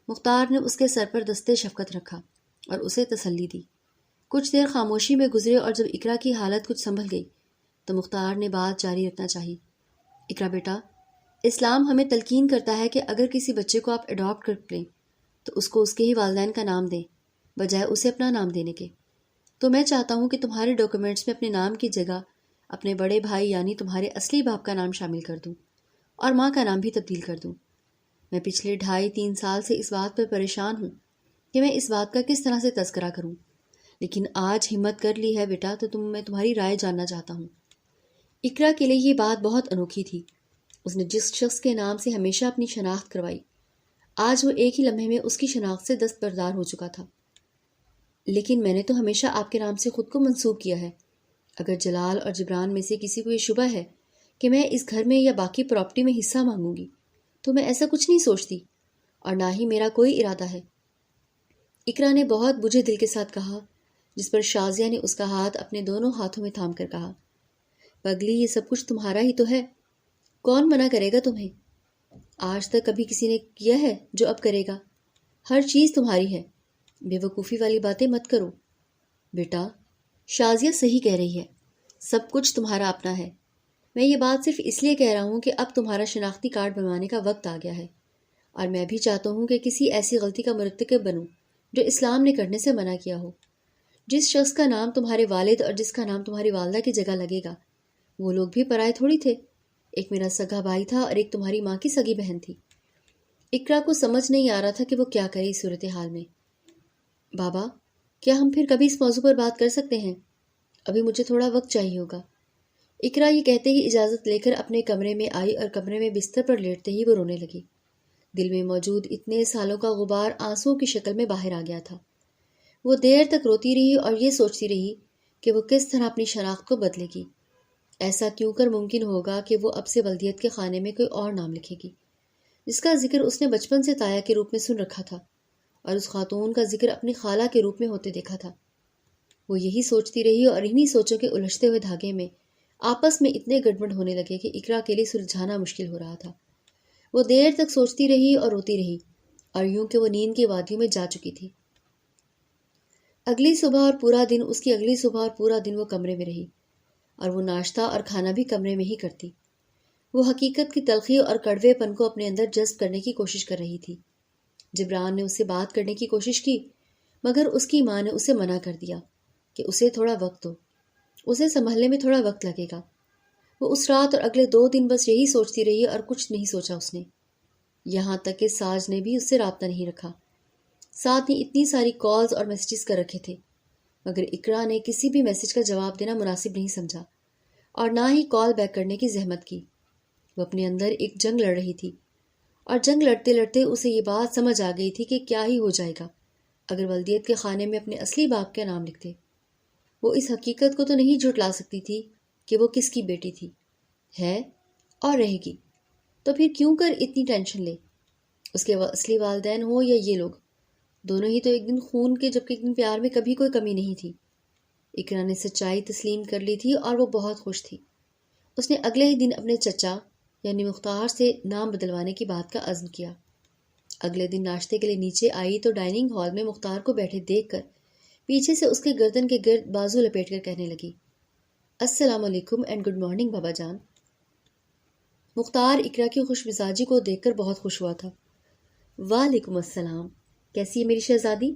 مختار نے اس کے سر پر دستے شفقت رکھا اور اسے تسلی دی۔ کچھ دیر خاموشی میں گزرے، اور جب اقرا کی حالت کچھ سنبھل گئی تو مختار نے بات جاری رکھنا چاہی۔ اقرا بیٹا، اسلام ہمیں تلقین کرتا ہے کہ اگر کسی بچے کو آپ اڈاپٹ کر لیں تو اس کو اس کے ہی والدین کا نام دیں، بجائے اسے اپنا نام دینے کے۔ تو میں چاہتا ہوں کہ تمہارے ڈاکیومنٹس میں اپنے نام کی جگہ اپنے بڑے بھائی یعنی تمہارے اصلی باپ کا نام شامل کر دوں، اور ماں کا نام بھی تبدیل کر دوں۔ میں پچھلے 2.5-3 سال سے اس بات پر پریشان ہوں کہ میں اس بات کا کس طرح سے تذکرہ کروں، لیکن آج ہمت کر لی ہے بیٹا، تو میں تمہاری رائے جاننا چاہتا ہوں۔ اقرا کے لیے یہ بات بہت انوکھی تھی۔ اس نے جس شخص کے نام سے ہمیشہ اپنی شناخت کروائی، آج وہ ایک ہی لمحے میں اس کی شناخت سے دستبردار ہو چکا تھا۔ لیکن میں نے تو ہمیشہ آپ کے نام سے خود کو منسوب کیا ہے۔ اگر جلال اور جبران میں سے کسی کو یہ شبہ ہے کہ میں اس گھر میں یا باقی پراپرٹی میں حصہ مانگوں گی، تو میں ایسا کچھ نہیں سوچتی، اور نہ ہی میرا کوئی ارادہ ہے۔ اقرا نے بہت بجھے دل کے ساتھ کہا، جس پر شازیہ نے اس کا ہاتھ اپنے دونوں ہاتھوں میں تھام کر کہا، پگلی، یہ سب کچھ تمہارا ہی تو ہے، کون منع کرے گا تمہیں؟ آج تک کبھی کسی نے کیا ہے جو اب کرے گا؟ ہر چیز تمہاری ہے، بے وقوفی والی باتیں مت کرو۔ بیٹا، شازیہ صحیح کہہ رہی ہے، سب کچھ تمہارا اپنا ہے۔ میں یہ بات صرف اس لیے کہہ رہا ہوں کہ اب تمہارا شناختی کارڈ بنوانے کا وقت آ گیا ہے، اور میں بھی چاہتا ہوں کہ کسی ایسی غلطی کا مرتکب بنوں جو اسلام نے کرنے سے منع کیا ہو۔ جس شخص کا نام تمہارے والد اور جس کا نام تمہاری والدہ کی جگہ لگے گا، وہ لوگ بھی پرائے تھوڑی تھے۔ ایک میرا سگا بھائی تھا اور ایک تمہاری ماں کی سگی بہن تھی۔ اقرا کو سمجھ نہیں آ رہا تھا کہ وہ کیا کرے اس صورتحال میں۔ بابا، کیا ہم پھر کبھی اس موضوع پر بات کر سکتے ہیں؟ ابھی مجھے تھوڑا وقت چاہیے ہوگا۔ اقرا یہ کہتے ہی اجازت لے کر اپنے کمرے میں آئی، اور کمرے میں بستر پر لیٹتے ہی وہ رونے لگی۔ دل میں موجود اتنے سالوں کا غبار آنسوؤں کی شکل میں باہر آ گیا تھا۔ وہ دیر تک روتی رہی اور یہ سوچتی رہی کہ وہ کس طرح اپنی شناخت کو بدلے گی۔ ایسا کیوں کر ممکن ہوگا کہ وہ اب سے ولدیت کے خانے میں کوئی اور نام لکھے گی، جس کا ذکر اس نے بچپن سے تایا کے روپ میں سن رکھا تھا، اور اس خاتون کا ذکر اپنی خالہ کے روپ میں ہوتے دیکھا تھا۔ وہ یہی سوچتی رہی، اور انہی سوچوں کے الجھتے ہوئے دھاگے میں آپس میں اتنے گڑبڑ ہونے لگے کہ اقرا کے لیے سلجھانا مشکل ہو رہا تھا۔ وہ دیر تک سوچتی رہی اور روتی رہی، اور یوں کہ وہ نیند کی وادیوں میں جا چکی تھی۔ اگلی صبح اور پورا دن وہ کمرے میں رہی۔ اور وہ ناشتہ اور کھانا بھی کمرے میں ہی کرتی۔ وہ حقیقت کی تلخی اور کڑوے پن کو اپنے اندر جذب کرنے کی کوشش کر رہی تھی۔ جبران نے اس سے بات کرنے کی کوشش کی، مگر اس کی ماں نے اسے منع کر دیا کہ اسے تھوڑا وقت دو، اسے سنبھلنے میں تھوڑا وقت لگے گا۔ وہ اس رات اور اگلے 2 دن بس یہی سوچتی رہی اور کچھ نہیں سوچا اس نے، یہاں تک کہ ساج نے بھی اس سے رابطہ نہیں رکھا۔ ساتھ ہی اتنی ساری کالز اور میسیجز کر رکھے تھے، مگر اقرا نے کسی بھی میسیج کا جواب دینا مناسب نہیں سمجھا اور نہ ہی کال بیک کرنے کی زحمت کی۔ وہ اپنے اندر ایک جنگ لڑ رہی تھی، اور جنگ لڑتے لڑتے اسے یہ بات سمجھ آ گئی تھی کہ کیا ہی ہو جائے گا اگر ولدیت کے خانے میں اپنے اصلی باپ کا نام لکھ دے۔ وہ اس حقیقت کو تو نہیں جھٹلا سکتی تھی کہ وہ کس کی بیٹی تھی، ہے اور رہے گی، تو پھر کیوں کر اتنی ٹینشن لے؟ اس کے اصلی والدین ہوں یا یہ لوگ، دونوں ہی تو ایک دن خون کے جبکہ ایک دن پیار میں کبھی کوئی کمی نہیں تھی۔ اقرا نے سچائی تسلیم کر لی تھی اور وہ بہت خوش تھی۔ اس نے اگلے ہی دن اپنے چچا یعنی مختار سے نام بدلوانے کی بات کا عزم کیا۔ اگلے دن ناشتے کے لیے نیچے آئی تو ڈائننگ ہال میں مختار کو بیٹھے دیکھ کر پیچھے سے اس کے گردن کے گرد بازو لپیٹ کر کہنے لگی، السلام علیکم اینڈ گڈ مارننگ بابا جان۔ مختار اقرا کی خوش مزاجی کو دیکھ کر بہت خوش ہوا تھا۔ وعلیکم السلام، کیسی ہے میری شہزادی؟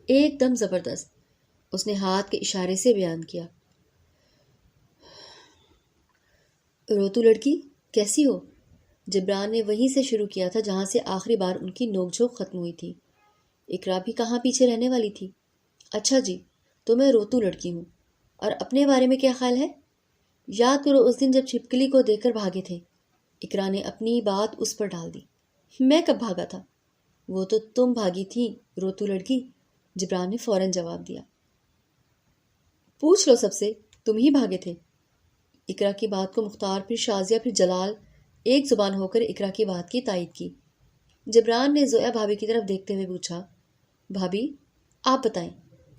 ایک دم زبردست، اس نے ہاتھ کے اشارے سے بیان کیا۔ روتو لڑکی کیسی ہو؟ جبران نے وہیں سے شروع کیا تھا جہاں سے آخری بار ان کی نوک جھوک ختم ہوئی تھی۔ اقرا بھی کہاں پیچھے رہنے والی تھی۔ اچھا جی، تو میں روتو لڑکی ہوں، اور اپنے بارے میں کیا خیال ہے؟ یاد کرو اس دن جب چھپکلی کو دیکھ کر بھاگے تھے۔ اقرا نے اپنی بات اس پر ڈال دی۔ میں کب بھاگا تھا؟ وہ تو تم بھاگی تھی روتو لڑکی، جبران نے فوراً جواب دیا۔ پوچھ لو سب سے، تم ہی بھاگے تھے۔ اقرا کی بات کو مختار پھر شازیہ پھر جلال ایک زبان ہو کر اقرا کی بات کی تائید کی۔ جبران نے زویا بھابھی کی طرف دیکھتے ہوئے پوچھا، بھابھی آپ بتائیں،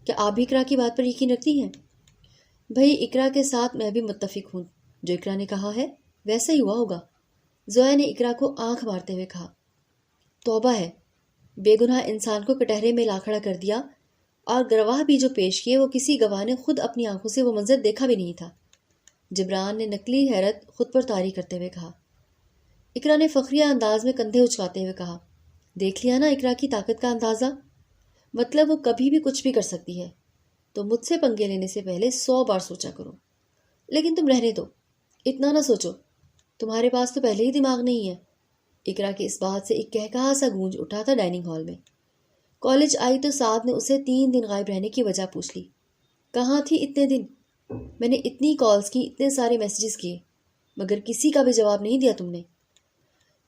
کیا آپ بھی اقرا کی بات پر یقین رکھتی ہیں؟ بھئی اقرا کے ساتھ میں بھی متفق ہوں، جو اقرا نے کہا ہے ویسا ہی ہوا ہوگا۔ زویا نے اقرا کو آنکھ مارتے ہوئے کہا، توبہ ہے، بے گناہ انسان کو کٹہرے میں لا کھڑا کر دیا، اور گواہ بھی جو پیش کیے وہ کسی گواہ نے خود اپنی آنکھوں سے وہ منظر دیکھا بھی نہیں تھا۔ جبران نے نقلی حیرت خود پر طاری کرتے ہوئے کہا۔ اقرا نے فخریہ انداز میں کندھے اچکاتے ہوئے کہا، دیکھ لیا نا اقرا کی طاقت کا اندازہ، مطلب وہ کبھی بھی کچھ بھی کر سکتی ہے، تو مجھ سے پنگے لینے سے پہلے 100 بار سوچا کرو۔ لیکن تم رہنے دو، اتنا نہ سوچو، تمہارے پاس تو پہلے ہی دماغ نہیں ہے۔ اقرا کی اس بات سے ایک کہکہا سا گونج اٹھا تھا ڈائننگ ہال میں۔ کالج آئی تو سعد نے اسے 3 دن غائب رہنے کی وجہ پوچھ لی۔ کہاں تھی اتنے دن؟ میں نے اتنی کالز کی، اتنے سارے میسیجز کیے، مگر کسی کا بھی جواب نہیں دیا تم نے۔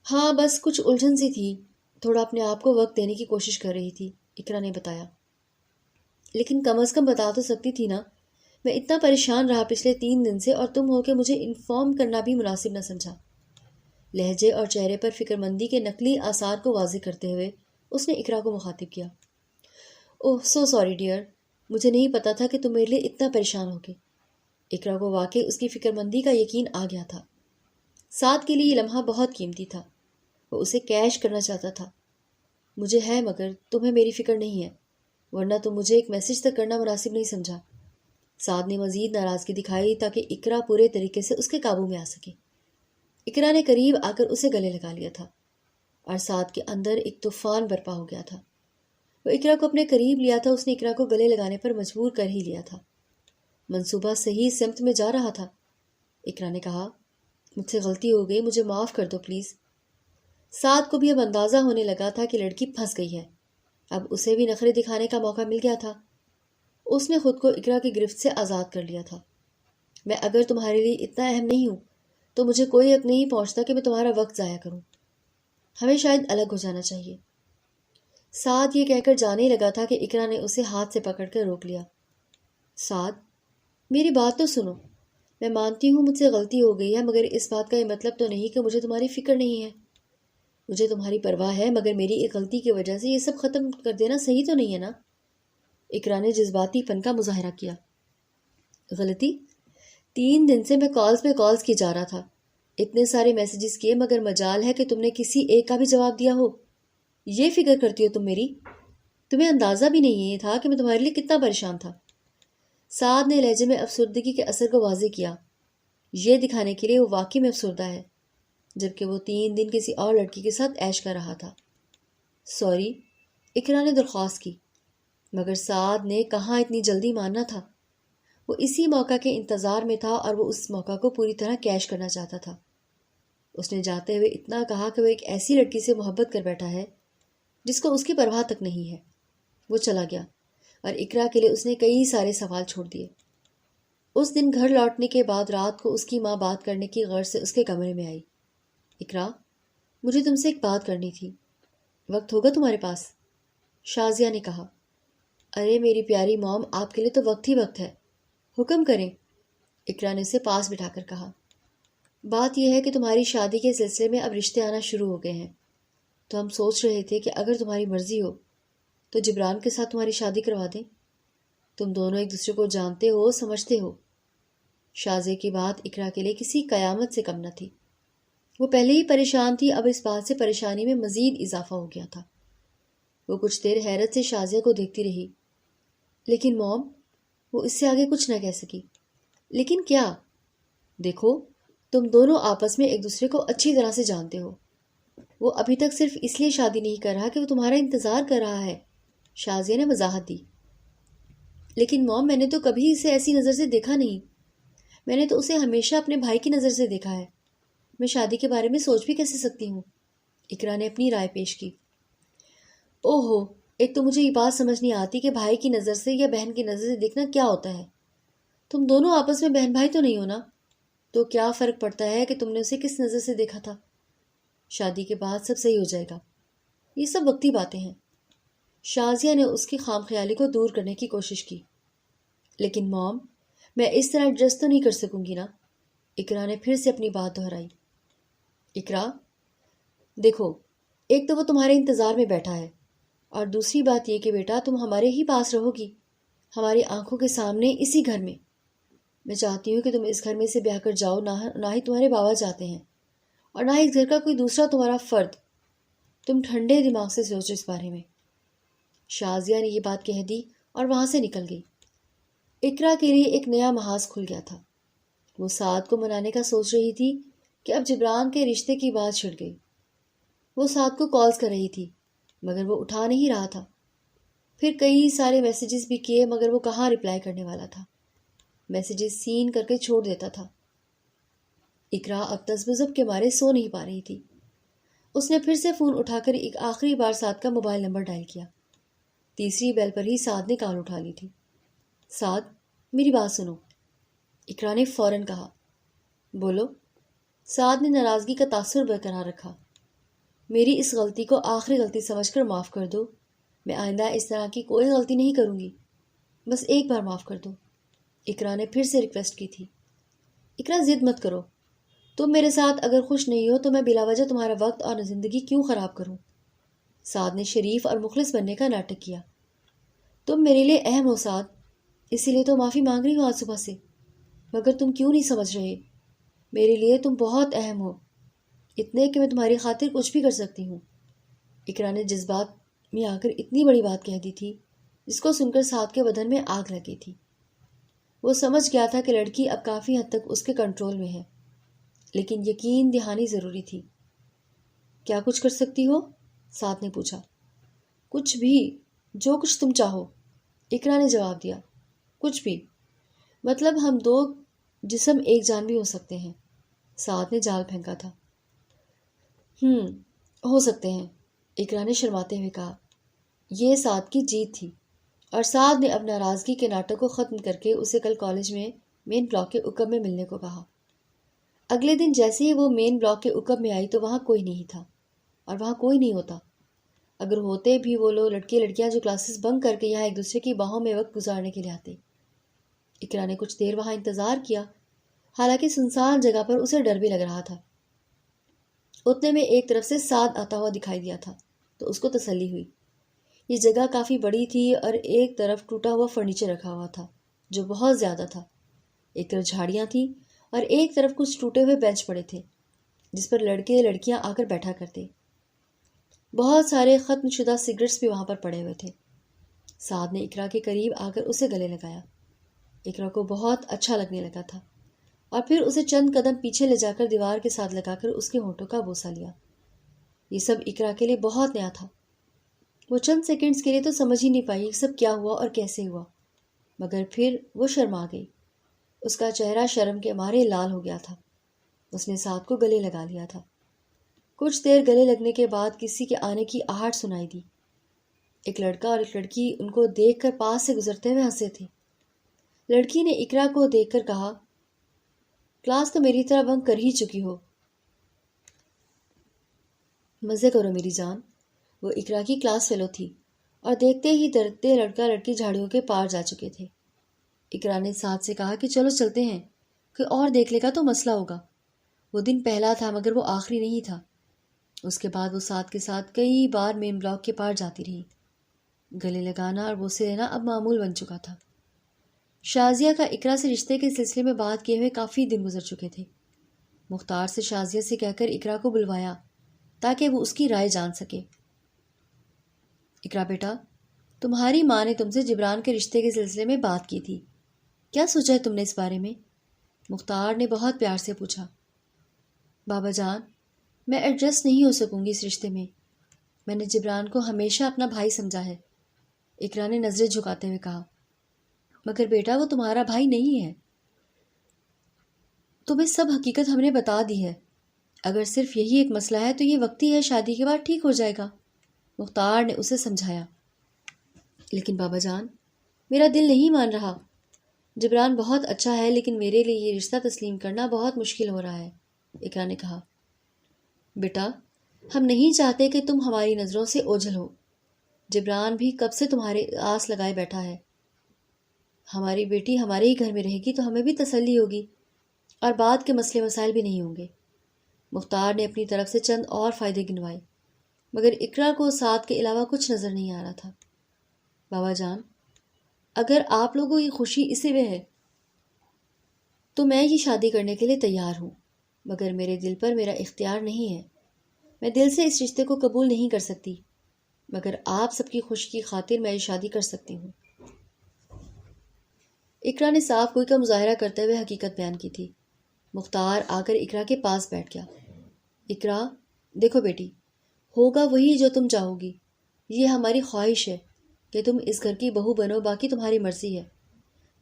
ہاں بس کچھ الجھن سی تھی، تھوڑا اپنے آپ کو وقت دینے کی کوشش کر رہی تھی، اقرا نے بتایا۔ لیکن کم از کم بتا تو سکتی تھی نا، میں اتنا پریشان رہا پچھلے 3 دن سے، اور تم ہو کہ مجھے انفارم کرنا بھی مناسب نہ سمجھا۔ لہجے اور چہرے پر فکر مندی کے نقلی آثار کو واضح کرتے ہوئے اس نے اقرا کو مخاطب کیا۔ اوہ سو سوری ڈیئر، مجھے نہیں پتا تھا کہ تم میرے لیے اتنا پریشان ہوگے۔ اقرا کو واقعی اس کی فکر مندی کا یقین آ گیا تھا۔ سعد کے لیے یہ لمحہ بہت قیمتی تھا، وہ اسے کیش کرنا چاہتا تھا۔ مجھے ہے مگر تمہیں میری فکر نہیں ہے، ورنہ تم مجھے ایک میسیج تک کرنا مناسب نہیں سمجھا۔ سعد نے مزید ناراضگی دکھائی تاکہ اقرا پورے طریقے سے اس کے قابو میں آ سکے۔ اقرا نے قریب آ کر اسے گلے لگا لیا تھا، اور سعد کے اندر ایک طوفان برپا ہو گیا تھا۔ وہ اقرا کو اپنے قریب لیا تھا، اس نے اقرا کو گلے لگانے پر مجبور کر ہی لیا تھا۔ منصوبہ صحیح سمت میں جا رہا تھا۔ اقرا نے کہا، مجھ سے غلطی ہو گئی، مجھے معاف کر دو پلیز۔ سعد کو بھی اب اندازہ ہونے لگا تھا کہ لڑکی پھنس گئی ہے، اب اسے بھی نخرے دکھانے کا موقع مل گیا تھا۔ اس نے خود کو اقرا کی گرفت سے آزاد کر لیا تھا۔ میں اگر تمہارے لیے اتنا اہم نہیں ہوں تو مجھے کوئی حق نہیں پہنچتا کہ میں تمہارا وقت ضائع کروں۔ ہمیں شاید الگ ہو جانا چاہیے۔ سعد یہ کہہ کر جانے لگا تھا کہ اقرا نے اسے ہاتھ سے پکڑ کر روک لیا۔ سعد، میری بات تو سنو، میں مانتی ہوں مجھ سے غلطی ہو گئی ہے، مگر اس بات کا یہ مطلب تو نہیں کہ مجھے تمہاری فکر نہیں ہے۔ مجھے تمہاری پرواہ ہے، مگر میری ایک غلطی کی وجہ سے یہ سب ختم کر دینا صحیح تو نہیں ہے نا؟ اقرا نے جذباتی پن کا مظاہرہ کیا۔ غلطی؟ 3 دن سے میں کالز پہ کالز کی جا رہا تھا، اتنے سارے میسیجز کیے، مگر مجال ہے کہ تم نے کسی ایک کا بھی جواب دیا ہو۔ یہ فکر کرتی ہو تم میری؟ تمہیں اندازہ بھی نہیں تھا کہ میں تمہارے لیے کتنا پریشان تھا۔ سعد نے لہجے میں افسردگی کے اثر کو واضح کیا، یہ دکھانے کے لیے وہ واقعی میں افسردہ ہے، جبکہ وہ 3 دن کسی اور لڑکی کے ساتھ عیش کر رہا تھا۔ سوری، اقرا نے درخواست کی، مگر سعد نے کہاں اتنی جلدی ماننا تھا۔ وہ اسی موقع کے انتظار میں تھا اور وہ اس موقع کو پوری طرح کیش کرنا چاہتا تھا۔ اس نے جاتے ہوئے اتنا کہا کہ وہ ایک ایسی لڑکی سے محبت کر بیٹھا ہے جس کو اس کی پرواہ تک نہیں ہے۔ وہ چلا گیا اور اقرا کے لیے اس نے کئی سارے سوال چھوڑ دیے۔ اس دن گھر لوٹنے کے بعد رات کو اس کی ماں بات کرنے کی غرض سے اس کے کمرے میں آئی۔ اقرا، مجھے تم سے ایک بات کرنی تھی، وقت ہوگا تمہارے پاس؟ شازیہ نے کہا۔ ارے میری پیاری موم، آپ کے لیے تو وقت ہی وقت ہے، حکم کریں، اقرا نے اسے پاس بٹھا کر کہا۔ بات یہ ہے کہ تمہاری شادی کے سلسلے میں اب رشتے آنا شروع ہو گئے ہیں، تو ہم سوچ رہے تھے کہ اگر تمہاری مرضی ہو تو جبران کے ساتھ تمہاری شادی کروا دیں۔ تم دونوں ایک دوسرے کو جانتے ہو، سمجھتے ہو۔ شازیہ کی بات اقرا کے لیے کسی قیامت سے کم نہ تھی۔ وہ پہلے ہی پریشان تھی، اب اس بات سے پریشانی میں مزید اضافہ ہو گیا تھا۔ وہ کچھ دیر حیرت سے شازیہ کو دیکھتی رہی، لیکن موم، وہ اس سے آگے کچھ نہ کہہ سکی۔ لیکن کیا؟ دیکھو، تم دونوں آپس میں ایک دوسرے کو اچھی طرح سے جانتے ہو۔ وہ ابھی تک صرف اس لیے شادی نہیں کر رہا کہ وہ تمہارا انتظار کر رہا ہے، شازیہ نے وضاحت دی۔ لیکن موم، میں نے تو کبھی اسے ایسی نظر سے دیکھا نہیں، میں نے تو اسے ہمیشہ اپنے بھائی کی نظر سے دیکھا ہے، میں شادی کے بارے میں سوچ بھی کیسے سکتی ہوں؟ اقرا نے اپنی رائے پیش کی۔ اوہو، ایک تو مجھے یہ بات سمجھ نہیں آتی کہ بھائی کی نظر سے یا بہن کی نظر سے دیکھنا کیا ہوتا ہے۔ تم دونوں آپس میں بہن بھائی تو نہیں ہو نا، تو کیا فرق پڑتا ہے کہ تم نے اسے کس نظر سے دیکھا تھا؟ شادی کے بعد سب صحیح ہو جائے گا، یہ سب وقتی باتیں ہیں۔ شازیہ نے اس کی خام خیالی کو دور کرنے کی کوشش کی۔ لیکن موم، میں اس طرح ایڈجسٹ تو نہیں کر سکوں گی نا، اقرا نے پھر سے اپنی بات دہرائی۔ اقرا، دیکھو، ایک تو وہ تمہارے انتظار میں بیٹھا ہے، اور دوسری بات یہ کہ بیٹا تم ہمارے ہی پاس رہو گی، ہماری آنکھوں کے سامنے، اسی گھر میں۔ میں چاہتی ہوں کہ تم اس گھر میں سے بیاہ کر جاؤ، نہ ہی تمہارے بابا چاہتے ہیں، اور نہ ہی اس گھر کا کوئی دوسرا تمہارا فرد۔ تم ٹھنڈے دماغ سے سوچو اس بارے میں۔ شازیہ نے یہ بات کہہ دی اور وہاں سے نکل گئی۔ اقرا کے لیے ایک نیا محاذ کھل گیا تھا۔ وہ سعد کو منانے کا سوچ رہی تھی کہ اب جبران کے رشتے کی بات چھڑ گئی۔ وہ سعد کو کالز کر رہی تھی مگر وہ اٹھا نہیں رہا تھا۔ پھر کئی سارے میسیجز بھی کیے مگر وہ کہاں رپلائی کرنے والا تھا، میسیجز سین کر کے چھوڑ دیتا تھا۔ اقرا اب تذبذب کے مارے سو نہیں پا رہی تھی۔ اس نے پھر سے فون اٹھا کر ایک آخری بار سعد کا موبائل نمبر ڈائل کیا۔ تیسری بیل پر ہی سعد نے کال اٹھا لی تھی۔ سعد، میری بات سنو، اقرا نے فوراً کہا۔ بولو۔ سعد نے ناراضگی کا تاثر برقرار رکھا۔ میری اس غلطی کو آخری غلطی سمجھ کر معاف کر دو، میں آئندہ اس طرح کی کوئی غلطی نہیں کروں گی، بس ایک بار معاف کر دو، اقرا نے پھر سے ریکویسٹ کی تھی۔ اقرا، ضد مت کرو، تم میرے ساتھ اگر خوش نہیں ہو تو میں بلا وجہ تمہارا وقت اور زندگی کیوں خراب کروں؟ سعد نے شریف اور مخلص بننے کا ناٹک کیا۔ تم میرے لیے اہم ہو سعد، اسی لیے تو معافی مانگ رہی ہوں آج صبح سے، مگر تم کیوں نہیں سمجھ رہے؟ میرے لیے تم بہت اہم ہو، اتنے کہ میں تمہاری خاطر کچھ بھی کر سکتی ہوں۔ اقرا نے جذبات میں آ کر اتنی بڑی بات کہہ دی تھی جس کو سن کر سعد کے بدن میں آگ لگی تھی۔ وہ سمجھ گیا تھا کہ لڑکی اب کافی حد تک اس کے کنٹرول میں ہے، لیکن یقین دہانی ضروری تھی۔ کیا کچھ کر سکتی ہو؟ سعد نے پوچھا۔ کچھ بھی، جو کچھ تم چاہو، اقرا نے جواب دیا۔ کچھ بھی مطلب ہم دو جسم ایک جان بھی ہو سکتے ہیں، سعد نے جال پھینکا تھا۔ ہو سکتے ہیں، اقرا نے شرماتے ہوئے کہا۔ یہ سعد کی جیت تھی، اور سعد نے اب ناراضگی کے ناٹک کو ختم کر کے اسے کل کالج میں مین بلاک کے عقب میں ملنے کو کہا۔ اگلے دن جیسے ہی وہ مین بلاک کے عقب میں آئی تو وہاں کوئی نہیں تھا، اور وہاں کوئی نہیں ہوتا۔ اگر ہوتے بھی وہ لوگ لڑکے لڑکیاں جو کلاسز بنک کر کے یہاں ایک دوسرے کی باہوں میں وقت گزارنے کے لیے آتے۔ اقرا نے کچھ دیر وہاں انتظار کیا، حالانکہ سنسان جگہ پر اسے ڈر بھی لگ رہا تھا۔ اتنے میں ایک طرف سے سعد آتا ہوا دکھائی دیا تھا تو اس کو تسلی ہوئی۔ یہ جگہ کافی بڑی تھی اور ایک طرف ٹوٹا ہوا فرنیچر رکھا ہوا تھا جو بہت زیادہ تھا، ایک طرف جھاڑیاں تھیں اور ایک طرف کچھ ٹوٹے ہوئے بینچ پڑے تھے جس پر لڑکے لڑکیاں آ کر بیٹھا کرتے۔ بہت سارے ختم شدہ سگریٹس بھی وہاں پر پڑے ہوئے تھے۔ سعد نے اقرا کے قریب آ کر اسے گلے لگایا۔ اقرا کو بہت اچھا لگنے لگا تھا اور پھر اسے چند قدم پیچھے لے جا کر دیوار کے ساتھ لگا کر اس کے ہونٹوں کا بوسہ لیا۔ یہ سب اقرا کے لیے بہت نیا تھا۔ وہ چند سیکنڈز کے لیے تو سمجھ ہی نہیں پائی یہ سب کیا ہوا اور کیسے ہوا، مگر پھر وہ شرما گئی۔ اس کا چہرہ شرم کے مارے لال ہو گیا تھا۔ اس نے سعد کو گلے لگا لیا تھا۔ کچھ دیر گلے لگنے کے بعد کسی کے آنے کی آہٹ سنائی دی۔ ایک لڑکا اور ایک لڑکی ان کو دیکھ کر پاس سے گزرتے ہوئے ہنسے تھے۔ لڑکی نے اقرا کو دیکھ کر کہا، کلاس تو میری طرح بنک کر ہی چکی ہو۔ مزے کرو میری جان۔ وہ اقرا کی کلاس فیلو تھی اور دیکھتے ہی ڈرتے لڑکا لڑکی جھاڑیوں کے پار جا چکے تھے۔ اقرا نے سعد سے کہا کہ چلو چلتے ہیں، کوئی اور دیکھ لے گا تو مسئلہ ہوگا۔ وہ دن پہلا تھا مگر وہ آخری نہیں تھا۔ اس کے بعد وہ سعد کے ساتھ کئی بار مین بلاک کے پار جاتی رہی۔ گلے لگانا اور بوسے لینا اب معمول بن چکا تھا۔ شازیہ کا اقرا سے رشتے کے سلسلے میں بات کیے ہوئے کافی دن گزر چکے تھے۔ مختار سے شازیہ سے کہہ کر اقرا کو بلوایا تاکہ وہ اس کی رائے جان سکے۔ اقرا بیٹا، تمہاری ماں نے تم سے جبران کے رشتے کے سلسلے میں بات کی تھی، کیا سوچا ہے تم نے اس بارے میں؟ مختار نے بہت پیار سے پوچھا۔ بابا جان، میں ایڈجسٹ نہیں ہو سکوں گی اس رشتے میں نے جبران کو ہمیشہ اپنا بھائی سمجھا ہے، اقرا نے نظریں جھکاتے ہوئے کہا۔ مگر بیٹا وہ تمہارا بھائی نہیں ہے، تمہیں سب حقیقت ہم نے بتا دی ہے۔ اگر صرف یہی ایک مسئلہ ہے تو یہ وقتی ہے، شادی کے بعد ٹھیک ہو جائے گا، مختار نے اسے سمجھایا۔ لیکن بابا جان، میرا دل نہیں مان رہا۔ جبران بہت اچھا ہے لیکن میرے لیے یہ رشتہ تسلیم کرنا بہت مشکل ہو رہا ہے، اقرا نے کہا۔ بیٹا، ہم نہیں چاہتے کہ تم ہماری نظروں سے اوجھل ہو۔ جبران بھی کب سے تمہارے آس لگائے بیٹھا ہے۔ ہماری بیٹی ہمارے ہی گھر میں رہے گی تو ہمیں بھی تسلی ہوگی اور بعد کے مسئلے مسائل بھی نہیں ہوں گے۔ مختار نے اپنی طرف سے چند اور فائدے گنوائے مگر اقرا کو سعد کے علاوہ کچھ نظر نہیں آ رہا تھا۔ بابا جان، اگر آپ لوگوں کی خوشی اسی میں ہے تو میں یہ شادی کرنے کے لیے تیار ہوں، مگر میرے دل پر میرا اختیار نہیں ہے۔ میں دل سے اس رشتے کو قبول نہیں کر سکتی، مگر آپ سب کی خوشی کی خاطر میں یہ شادی کر سکتی ہوں۔ اقرا نے صاف گوئی کا مظاہرہ کرتے ہوئے حقیقت بیان کی تھی۔ مختار آ کر اقرا کے پاس بیٹھ گیا۔ اقرا، دیکھو بیٹی، ہوگا وہی جو تم چاہو گی۔ یہ ہماری خواہش ہے کہ تم اس گھر کی بہو بنو، باقی تمہاری مرضی ہے،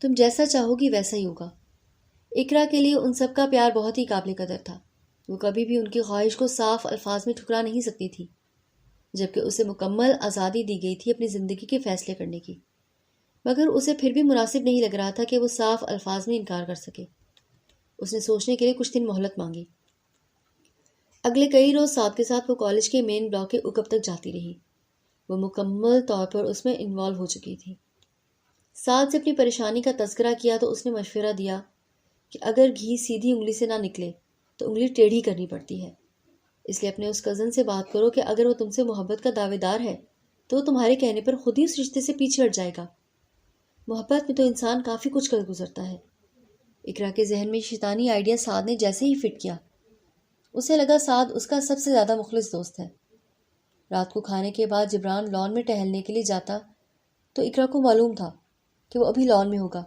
تم جیسا چاہو گی ویسا ہی ہوگا۔ اقرا کے لیے ان سب کا پیار بہت ہی قابل قدر تھا۔ وہ کبھی بھی ان کی خواہش کو صاف الفاظ میں ٹھکرا نہیں سکتی تھی، جبکہ اسے مکمل آزادی دی گئی تھی اپنی زندگی کے فیصلے کرنے کی، مگر اسے پھر بھی مناسب نہیں لگ رہا تھا کہ وہ صاف الفاظ میں انکار کر سکے۔ اس نے سوچنے کے لیے کچھ دن مہلت مانگی۔ اگلے کئی روز سعد کے ساتھ وہ کالج کے مین بلاک کے اوپر تک جاتی رہی۔ وہ مکمل طور پر اس میں انوالو ہو چکی تھی۔ سعد سے اپنی پریشانی کا تذکرہ کیا تو اس نے مشورہ دیا کہ اگر گھی سیدھی انگلی سے نہ نکلے تو انگلی ٹیڑھی کرنی پڑتی ہے، اس لیے اپنے اس کزن سے بات کرو کہ اگر وہ تم سے محبت کا دعوے دار ہے تو وہ تمہارے کہنے پر خود ہی اس رشتے سے پیچھے ہٹ جائے گا۔ محبت میں تو انسان کافی کچھ کر گزرتا ہے۔ اقرا کے ذہن میں شیطانی آئیڈیا سعد نے جیسے ہی فٹ کیا، اسے لگا سعد اس کا سب سے زیادہ مخلص دوست ہے۔ رات کو کھانے کے بعد جبران لان میں ٹہلنے کے لیے جاتا تو اقرا کو معلوم تھا کہ وہ ابھی لان میں ہوگا۔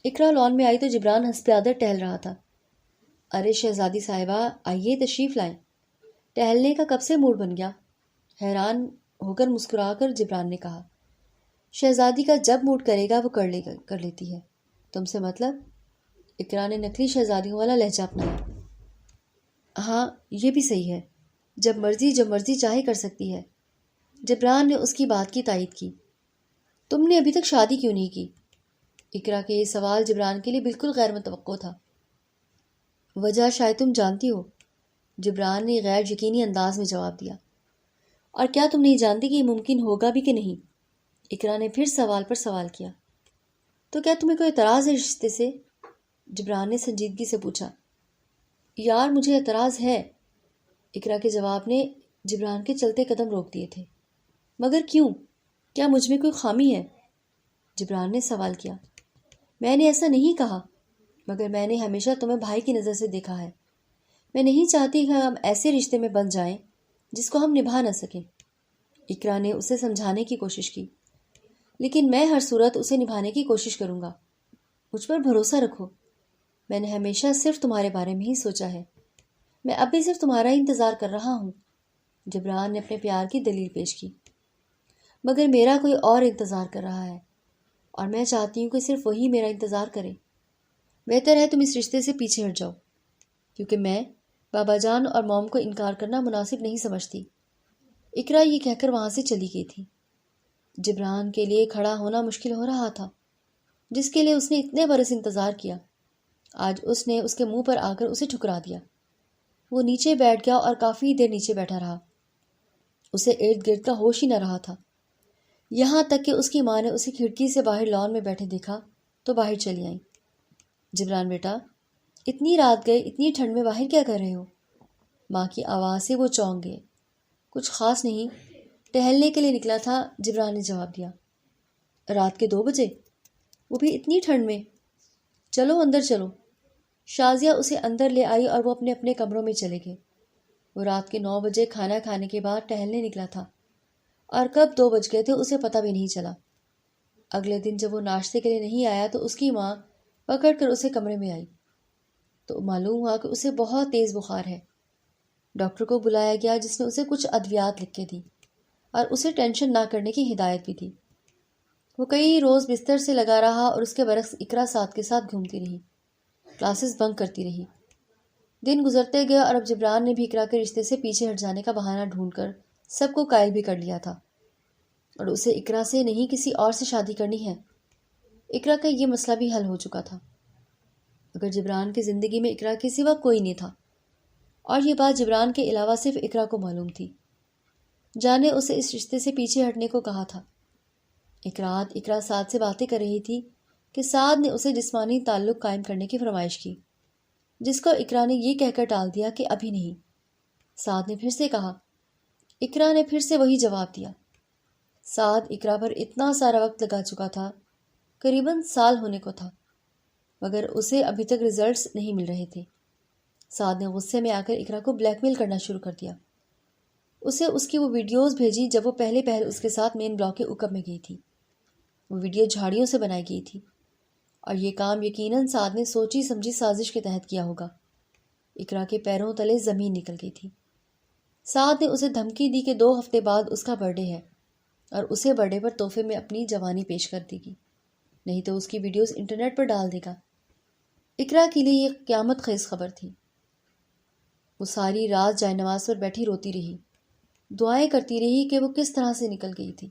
اقرا لان میں آئی تو جبران ہنس پیادر ٹہل رہا تھا۔ ارے شہزادی صاحبہ، آئیے تشریف لائیں، ٹہلنے کا کب سے موڈ بن گیا؟ حیران ہو کر مسکرا کر جبران نے کہا۔ شہزادی کا جب موڈ کرے گا وہ کر لیتی ہے، تم سے مطلب؟ اقرا نے نقلی شہزادیوں والا لہجہ اپنایا۔ ہاں یہ بھی صحیح ہے، جب مرضی چاہے کر سکتی ہے۔ جبران نے اس کی بات کی تائید کی۔ تم نے ابھی تک شادی کیوں نہیں کی؟ اقرا کے یہ سوال جبران کے لیے بالکل غیر متوقع تھا۔ وجہ شاید تم جانتی ہو، جبران نے غیر یقینی انداز میں جواب دیا۔ اور کیا تم نہیں جانتی کہ یہ ممکن ہوگا بھی کہ نہیں؟ اقرا نے پھر سوال پر سوال کیا۔ تو کیا تمہیں کوئی اعتراض ہے رشتے سے؟ جبران نے سنجیدگی سے پوچھا۔ یار مجھے اعتراض ہے، اقرا کے جواب نے جبران کے چلتے قدم روک دیے تھے۔ مگر کیوں؟ کیا مجھ میں کوئی خامی ہے؟ جبران نے سوال کیا۔ میں نے ایسا نہیں کہا، مگر میں نے ہمیشہ تمہیں بھائی کی نظر سے دیکھا ہے۔ میں نہیں چاہتی کہ ہم ایسے رشتے میں بندھ جائیں جس کو ہم نبھا نہ سکیں۔ اقرا نے اسے سمجھانے کی کوشش کی۔ لیکن میں ہر صورت اسے نبھانے کی کوشش کروں گا۔ مجھ پر بھروسہ رکھو، میں نے ہمیشہ صرف تمہارے بارے میں ہی سوچا ہے، میں اب بھی صرف تمہارا ہی انتظار کر رہا ہوں۔ جبران نے اپنے پیار کی دلیل پیش کی۔ مگر میرا کوئی اور انتظار کر رہا ہے، اور میں چاہتی ہوں کہ صرف وہی میرا انتظار کرے۔ بہتر ہے تم اس رشتے سے پیچھے ہٹ جاؤ، کیونکہ میں بابا جان اور موم کو انکار کرنا مناسب نہیں سمجھتی۔ اقرا یہ کہہ کر وہاں سے چلی گئی تھی۔ جبران کے لیے کھڑا ہونا مشکل ہو رہا تھا، جس کے لیے اس نے اتنے برس انتظار کیا۔ آج اس نے اس کے منہ پر آ کر اسے ٹھکرا دیا۔ وہ نیچے بیٹھ گیا اور کافی دیر نیچے بیٹھا رہا۔ اسے ارد گرد کا ہوش ہی نہ رہا تھا، یہاں تک کہ اس کی ماں نے اسے کھڑکی سے باہر لان میں بیٹھے دیکھا تو باہر چلی آئیں۔ جبران بیٹا، اتنی رات گئے، اتنی ٹھنڈ میں باہر کیا کر رہے ہو؟ ماں کی آواز سے وہ چونک گئے۔ کچھ خاص نہیں، ٹہلنے کے لیے نکلا تھا، جبران نے جواب دیا۔ رات کے 2 بجے؟ وہ بھی اتنی ٹھنڈ میں؟ چلو اندر چلو۔ شازیہ اسے اندر لے آئی اور وہ اپنے اپنے کمروں میں چلے گئے۔ وہ رات کے 9 بجے کھانا کھانے کے بعد ٹہلنے نکلا تھا، اور کب 2 بج گئے تھے اسے پتہ بھی نہیں چلا۔ اگلے دن جب وہ ناشتے کے لیے نہیں آیا تو اس کی ماں پکڑ کر اسے کمرے میں آئی تو معلوم ہوا کہ اسے بہت تیز بخار ہے۔ ڈاکٹر کو بلایا گیا، جس نے اسے کچھ ادویات لکھ کے دی اور اسے ٹینشن نہ کرنے کی ہدایت بھی دی۔ وہ کئی روز بستر سے لگا رہا اور اس کے برعکس اقرا ساتھ کے ساتھ گھومتی رہی، کلاسز بنک کرتی رہی۔ دن گزرتے گئے اور اب جبران نے بھی اقرا کے رشتے سے پیچھے ہٹ جانے کا بہانہ ڈھونڈ کر سب کو قائل بھی کر لیا تھا، اور اسے اقرا سے نہیں کسی اور سے شادی کرنی ہے۔ اقرا کا یہ مسئلہ بھی حل ہو چکا تھا، مگر جبران کی زندگی میں اقرا کے سوا کوئی نہیں تھا، اور یہ بات جبران کے علاوہ صرف اقرا کو معلوم تھی۔ جان نے اسے اس رشتے سے پیچھے ہٹنے کو کہا تھا۔ ایک رات اقرا سعد سے باتیں کر رہی تھی کہ سعد نے اسے جسمانی تعلق قائم کرنے کی فرمائش کی، جس کو اقرا نے یہ کہہ کر ٹال دیا کہ ابھی نہیں۔ سعد نے پھر سے کہا، اقرا نے پھر سے وہی جواب دیا۔ سعد اقرا پر اتنا سارا وقت لگا چکا تھا، قریباً سال ہونے کو تھا، مگر اسے ابھی تک ریزلٹس نہیں مل رہے تھے۔ سعد نے غصے میں آ کر اقرا کو بلیک میل کرنا شروع کر دیا۔ اسے اس کی وہ ویڈیوز بھیجی جب وہ پہل اس کے ساتھ مین بلاک کے عقب میں گئی تھی۔ وہ ویڈیو جھاڑیوں سے بنائی گئی تھی، اور یہ کام یقیناً سعد نے سوچی سمجھی سازش کے تحت کیا ہوگا۔ اقرا کے پیروں تلے زمین نکل گئی تھی۔ سعد نے اسے دھمکی دی کہ 2 ہفتے بعد اس کا برتھ ڈے ہے اور اسے برتھ ڈے پر تحفے میں اپنی جوانی پیش کر دے گی، نہیں تو اس کی ویڈیوز انٹرنیٹ پر ڈال دے گا۔ اقرا کے لیے یہ قیامت خیز خبر تھی۔ وہ ساری رات جائے نماز پر بیٹھی روتی رہی، دعائیں کرتی رہی کہ وہ کس طرح سے نکل گئی تھی۔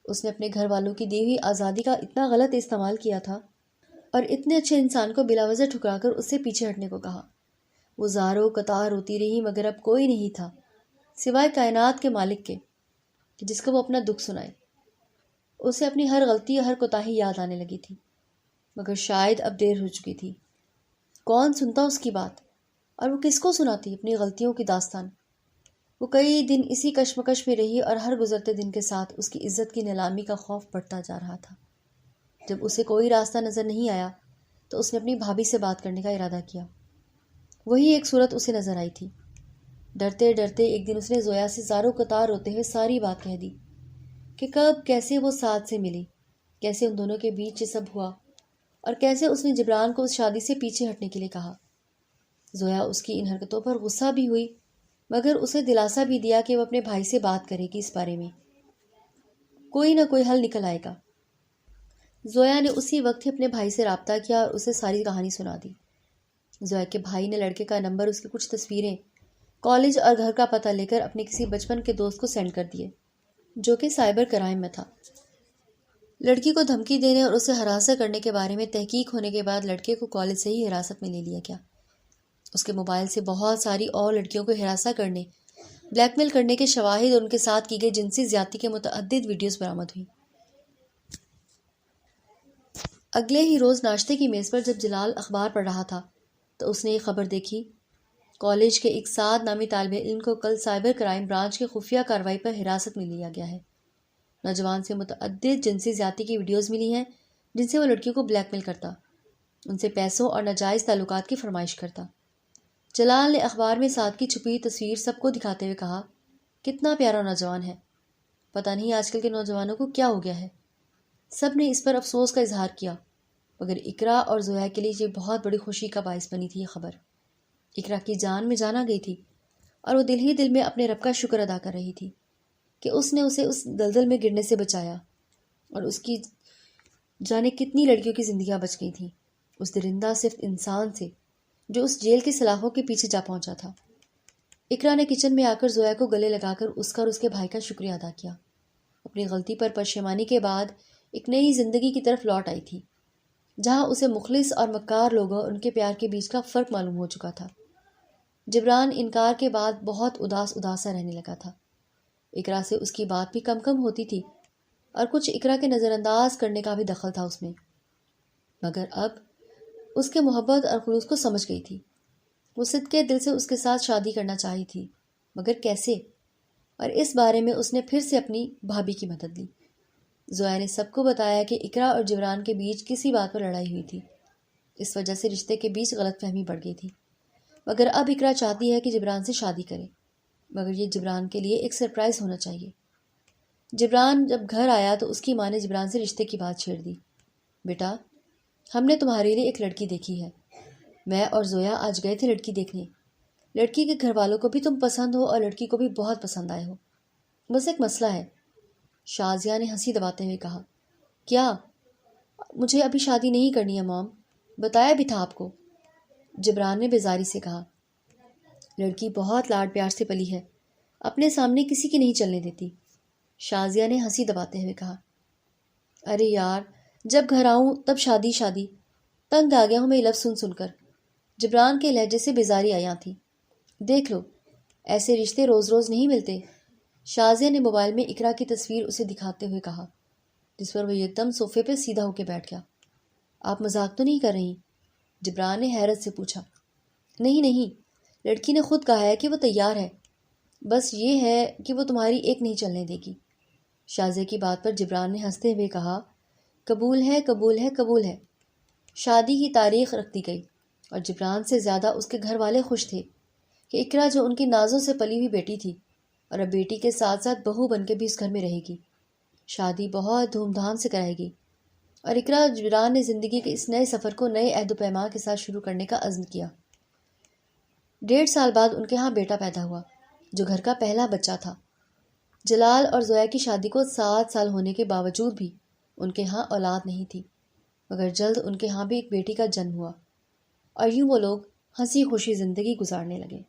اس نے اپنے گھر والوں کی دی ہوئی آزادی کا اتنا غلط استعمال کیا تھا اور اتنے اچھے انسان کو بلا وجہ ٹھکرا کر اس سے پیچھے ہٹنے کو کہا۔ وہ زاروں قطار روتی رہی، مگر اب کوئی نہیں تھا سوائے کائنات کے مالک کے کہ جس کو وہ اپنا دکھ سنائے۔ اسے اپنی ہر غلطی ہر کوتاہی یاد آنے لگی تھی، مگر شاید اب دیر ہو چکی تھی۔ کون سنتا اس کی بات، اور وہ کس کو سناتی اپنی غلطیوں کی داستان؟ وہ کئی دن اسی کشمکش میں رہی اور ہر گزرتے دن کے ساتھ اس کی عزت کی نیلامی کا خوف بڑھتا جا رہا تھا۔ جب اسے کوئی راستہ نظر نہیں آیا تو اس نے اپنی بھابھی سے بات کرنے کا ارادہ کیا۔ وہی ایک صورت اسے نظر آئی تھی۔ ڈرتے ڈرتے ایک دن اس نے زویا سے زاروں قطار روتے ہوئے ساری بات کہہ دی کہ کب کیسے وہ سعد سے ملی، کیسے ان دونوں کے بیچ یہ سب ہوا، اور کیسے اس نے جبران کو اس شادی سے پیچھے ہٹنے کے لیے کہا۔ زویا اس کی ان حرکتوں پر غصہ بھی ہوئی، مگر اسے دلاسا بھی دیا کہ وہ اپنے بھائی سے بات کرے گی، اس بارے میں کوئی نہ کوئی حل نکل آئے گا۔ زویا نے اسی وقت ہی اپنے بھائی سے رابطہ کیا اور اسے ساری کہانی سنا دی۔ زویا کے بھائی نے لڑکے کا نمبر، اس کی کچھ تصویریں، کالج اور گھر کا پتہ لے کر اپنے کسی بچپن کے دوست کو سینڈ کر دیے، جو کہ سائبر کرائم میں تھا۔ لڑکی کو دھمکی دینے اور اسے ہراساں کرنے کے بارے میں تحقیق ہونے کے بعد لڑکے کو کالج سے ہی حراست میں لے لیا گیا۔ اس کے موبائل سے بہت ساری اور لڑکیوں کو ہراساں کرنے، بلیک میل کرنے کے شواہد اور ان کے ساتھ کی گئی جنسی زیادتی کے متعدد ویڈیوز برآمد ہوئی۔ اگلے ہی روز ناشتے کی میز پر جب جلال اخبار پڑھ رہا تھا تو اس نے یہ خبر دیکھی، کالج کے ایک سعد نامی طالب علم کو کل سائبر کرائم برانچ کی خفیہ کارروائی پر حراست میں لیا گیا ہے۔ نوجوان سے متعدد جنسی زیادتی کی ویڈیوز ملی ہیں جن سے وہ لڑکیوں کو بلیک میل کرتا، ان سے پیسوں اور ناجائز تعلقات کی فرمائش کرتا۔ جلال نے اخبار میں سعد کی چھپی تصویر سب کو دکھاتے ہوئے کہا، کتنا پیارا نوجوان ہے، پتہ نہیں آج کل کے نوجوانوں کو کیا ہو گیا ہے۔ سب نے اس پر افسوس کا اظہار کیا۔ مگر اقرا اور زویا کے لیے یہ بہت بڑی خوشی کا باعث بنی تھی یہ خبر۔ اقرا کی جان میں جان آ گئی تھی اور وہ دل ہی دل میں اپنے رب کا شکر ادا کر رہی تھی کہ اس نے اسے اس دلدل میں گرنے سے بچایا، اور اس کی جانے کتنی لڑکیوں کی زندگیاں بچ گئی تھیں اس درندہ صرف انسان سے جو اس جیل کی سلاخوں کے پیچھے جا پہنچا تھا۔ اقرا نے کچن میں آ کر زویا کو گلے لگا کر اس کا اور اس کے بھائی کا شکریہ ادا کیا۔ اپنی غلطی پر پشیمانی کے بعد ایک نئی زندگی کی طرف لوٹ آئی تھی، جہاں اسے مخلص اور مکار لوگوں اور ان کے پیار کے بیچ کا فرق معلوم ہو چکا تھا۔ جبران انکار کے بعد بہت اداس سا رہنے لگا تھا۔ اقرا سے اس کی بات بھی کم کم ہوتی تھی اور کچھ اقرا کے نظر انداز کرنے کا بھی دخل تھا اس میں، مگر اب اس کے محبت اور خلوص کو سمجھ گئی تھی۔ وہ صدقے دل سے اس کے ساتھ شادی کرنا چاہی تھی، مگر کیسے؟ اور اس بارے میں اس نے پھر سے اپنی بھابھی کی مدد لی۔ زویا نے سب کو بتایا کہ اقرا اور جبران کے بیچ کسی بات پر لڑائی ہوئی تھی، اس وجہ سے رشتے کے بیچ غلط فہمی بڑھ گئی تھی، مگر اب اقرا چاہتی ہے کہ جبران سے شادی کرے، مگر یہ جبران کے لیے ایک سرپرائز ہونا چاہیے۔ جبران جب گھر آیا تو اس کی ماں نے جبران سے رشتے کی بات چھیڑ دی۔ بیٹا، ہم نے تمہارے لیے ایک لڑکی دیکھی ہے۔ میں اور زویا آج گئے تھے لڑکی دیکھنے۔ لڑکی کے گھر والوں کو بھی تم پسند ہو اور لڑکی کو بھی بہت پسند آئے ہو، بس ایک مسئلہ ہے۔ شازیہ نے ہنسی دباتے ہوئے کہا۔ کیا؟ مجھے ابھی شادی نہیں کرنی ہے مام، بتایا بھی تھا آپ کو، جبران نے بیزاری سے کہا۔ لڑکی بہت لاڈ پیار سے پلی ہے، اپنے سامنے کسی کی نہیں چلنے دیتی، شازیہ نے ہنسی دباتے ہوئے کہا۔ ارے یار، جب گھر آؤں تب شادی شادی، تنگ آ گیا ہوں میں یہ لفظ سن کر۔ جبران کے لہجے سے بیزاری آیا تھی۔ دیکھ لو، ایسے رشتے روز روز نہیں ملتے، شازیہ نے موبائل میں اقرا کی تصویر اسے دکھاتے ہوئے کہا، جس پر وہ ایک دم صوفے پہ سیدھا ہو کے بیٹھ گیا۔ آپ مذاق تو نہیں کر رہی؟ جبران نے حیرت سے پوچھا۔ نہیں نہیں، لڑکی نے خود کہا ہے کہ وہ تیار ہے، بس یہ ہے کہ وہ تمہاری ایک نہیں چلنے دے گی۔ شازیہ کی بات پر جبران نے ہنستے ہوئے کہا، قبول ہے قبول ہے قبول ہے۔ شادی کی تاریخ رکھ دی گئی اور جبران سے زیادہ اس کے گھر والے خوش تھے کہ اقرا جو ان کی نازوں سے پلی ہوئی بیٹی تھی اور اب بیٹی کے ساتھ ساتھ بہو بن کے بھی اس گھر میں رہے گی۔ شادی بہت دھوم دھام سے کرائے گی اور اقرا جبران نے زندگی کے اس نئے سفر کو نئے عہد و پیمان کے ساتھ شروع کرنے کا عزم کیا۔ 1.5 سال بعد ان کے ہاں بیٹا پیدا ہوا جو گھر کا پہلا بچہ تھا۔ جلال اور زویا کی شادی کو 7 سال ہونے کے باوجود بھی ان کے ہاں اولاد نہیں تھی، مگر جلد ان کے ہاں بھی ایک بیٹی کا جنم ہوا، اور یوں وہ لوگ ہنسی خوشی زندگی گزارنے لگے۔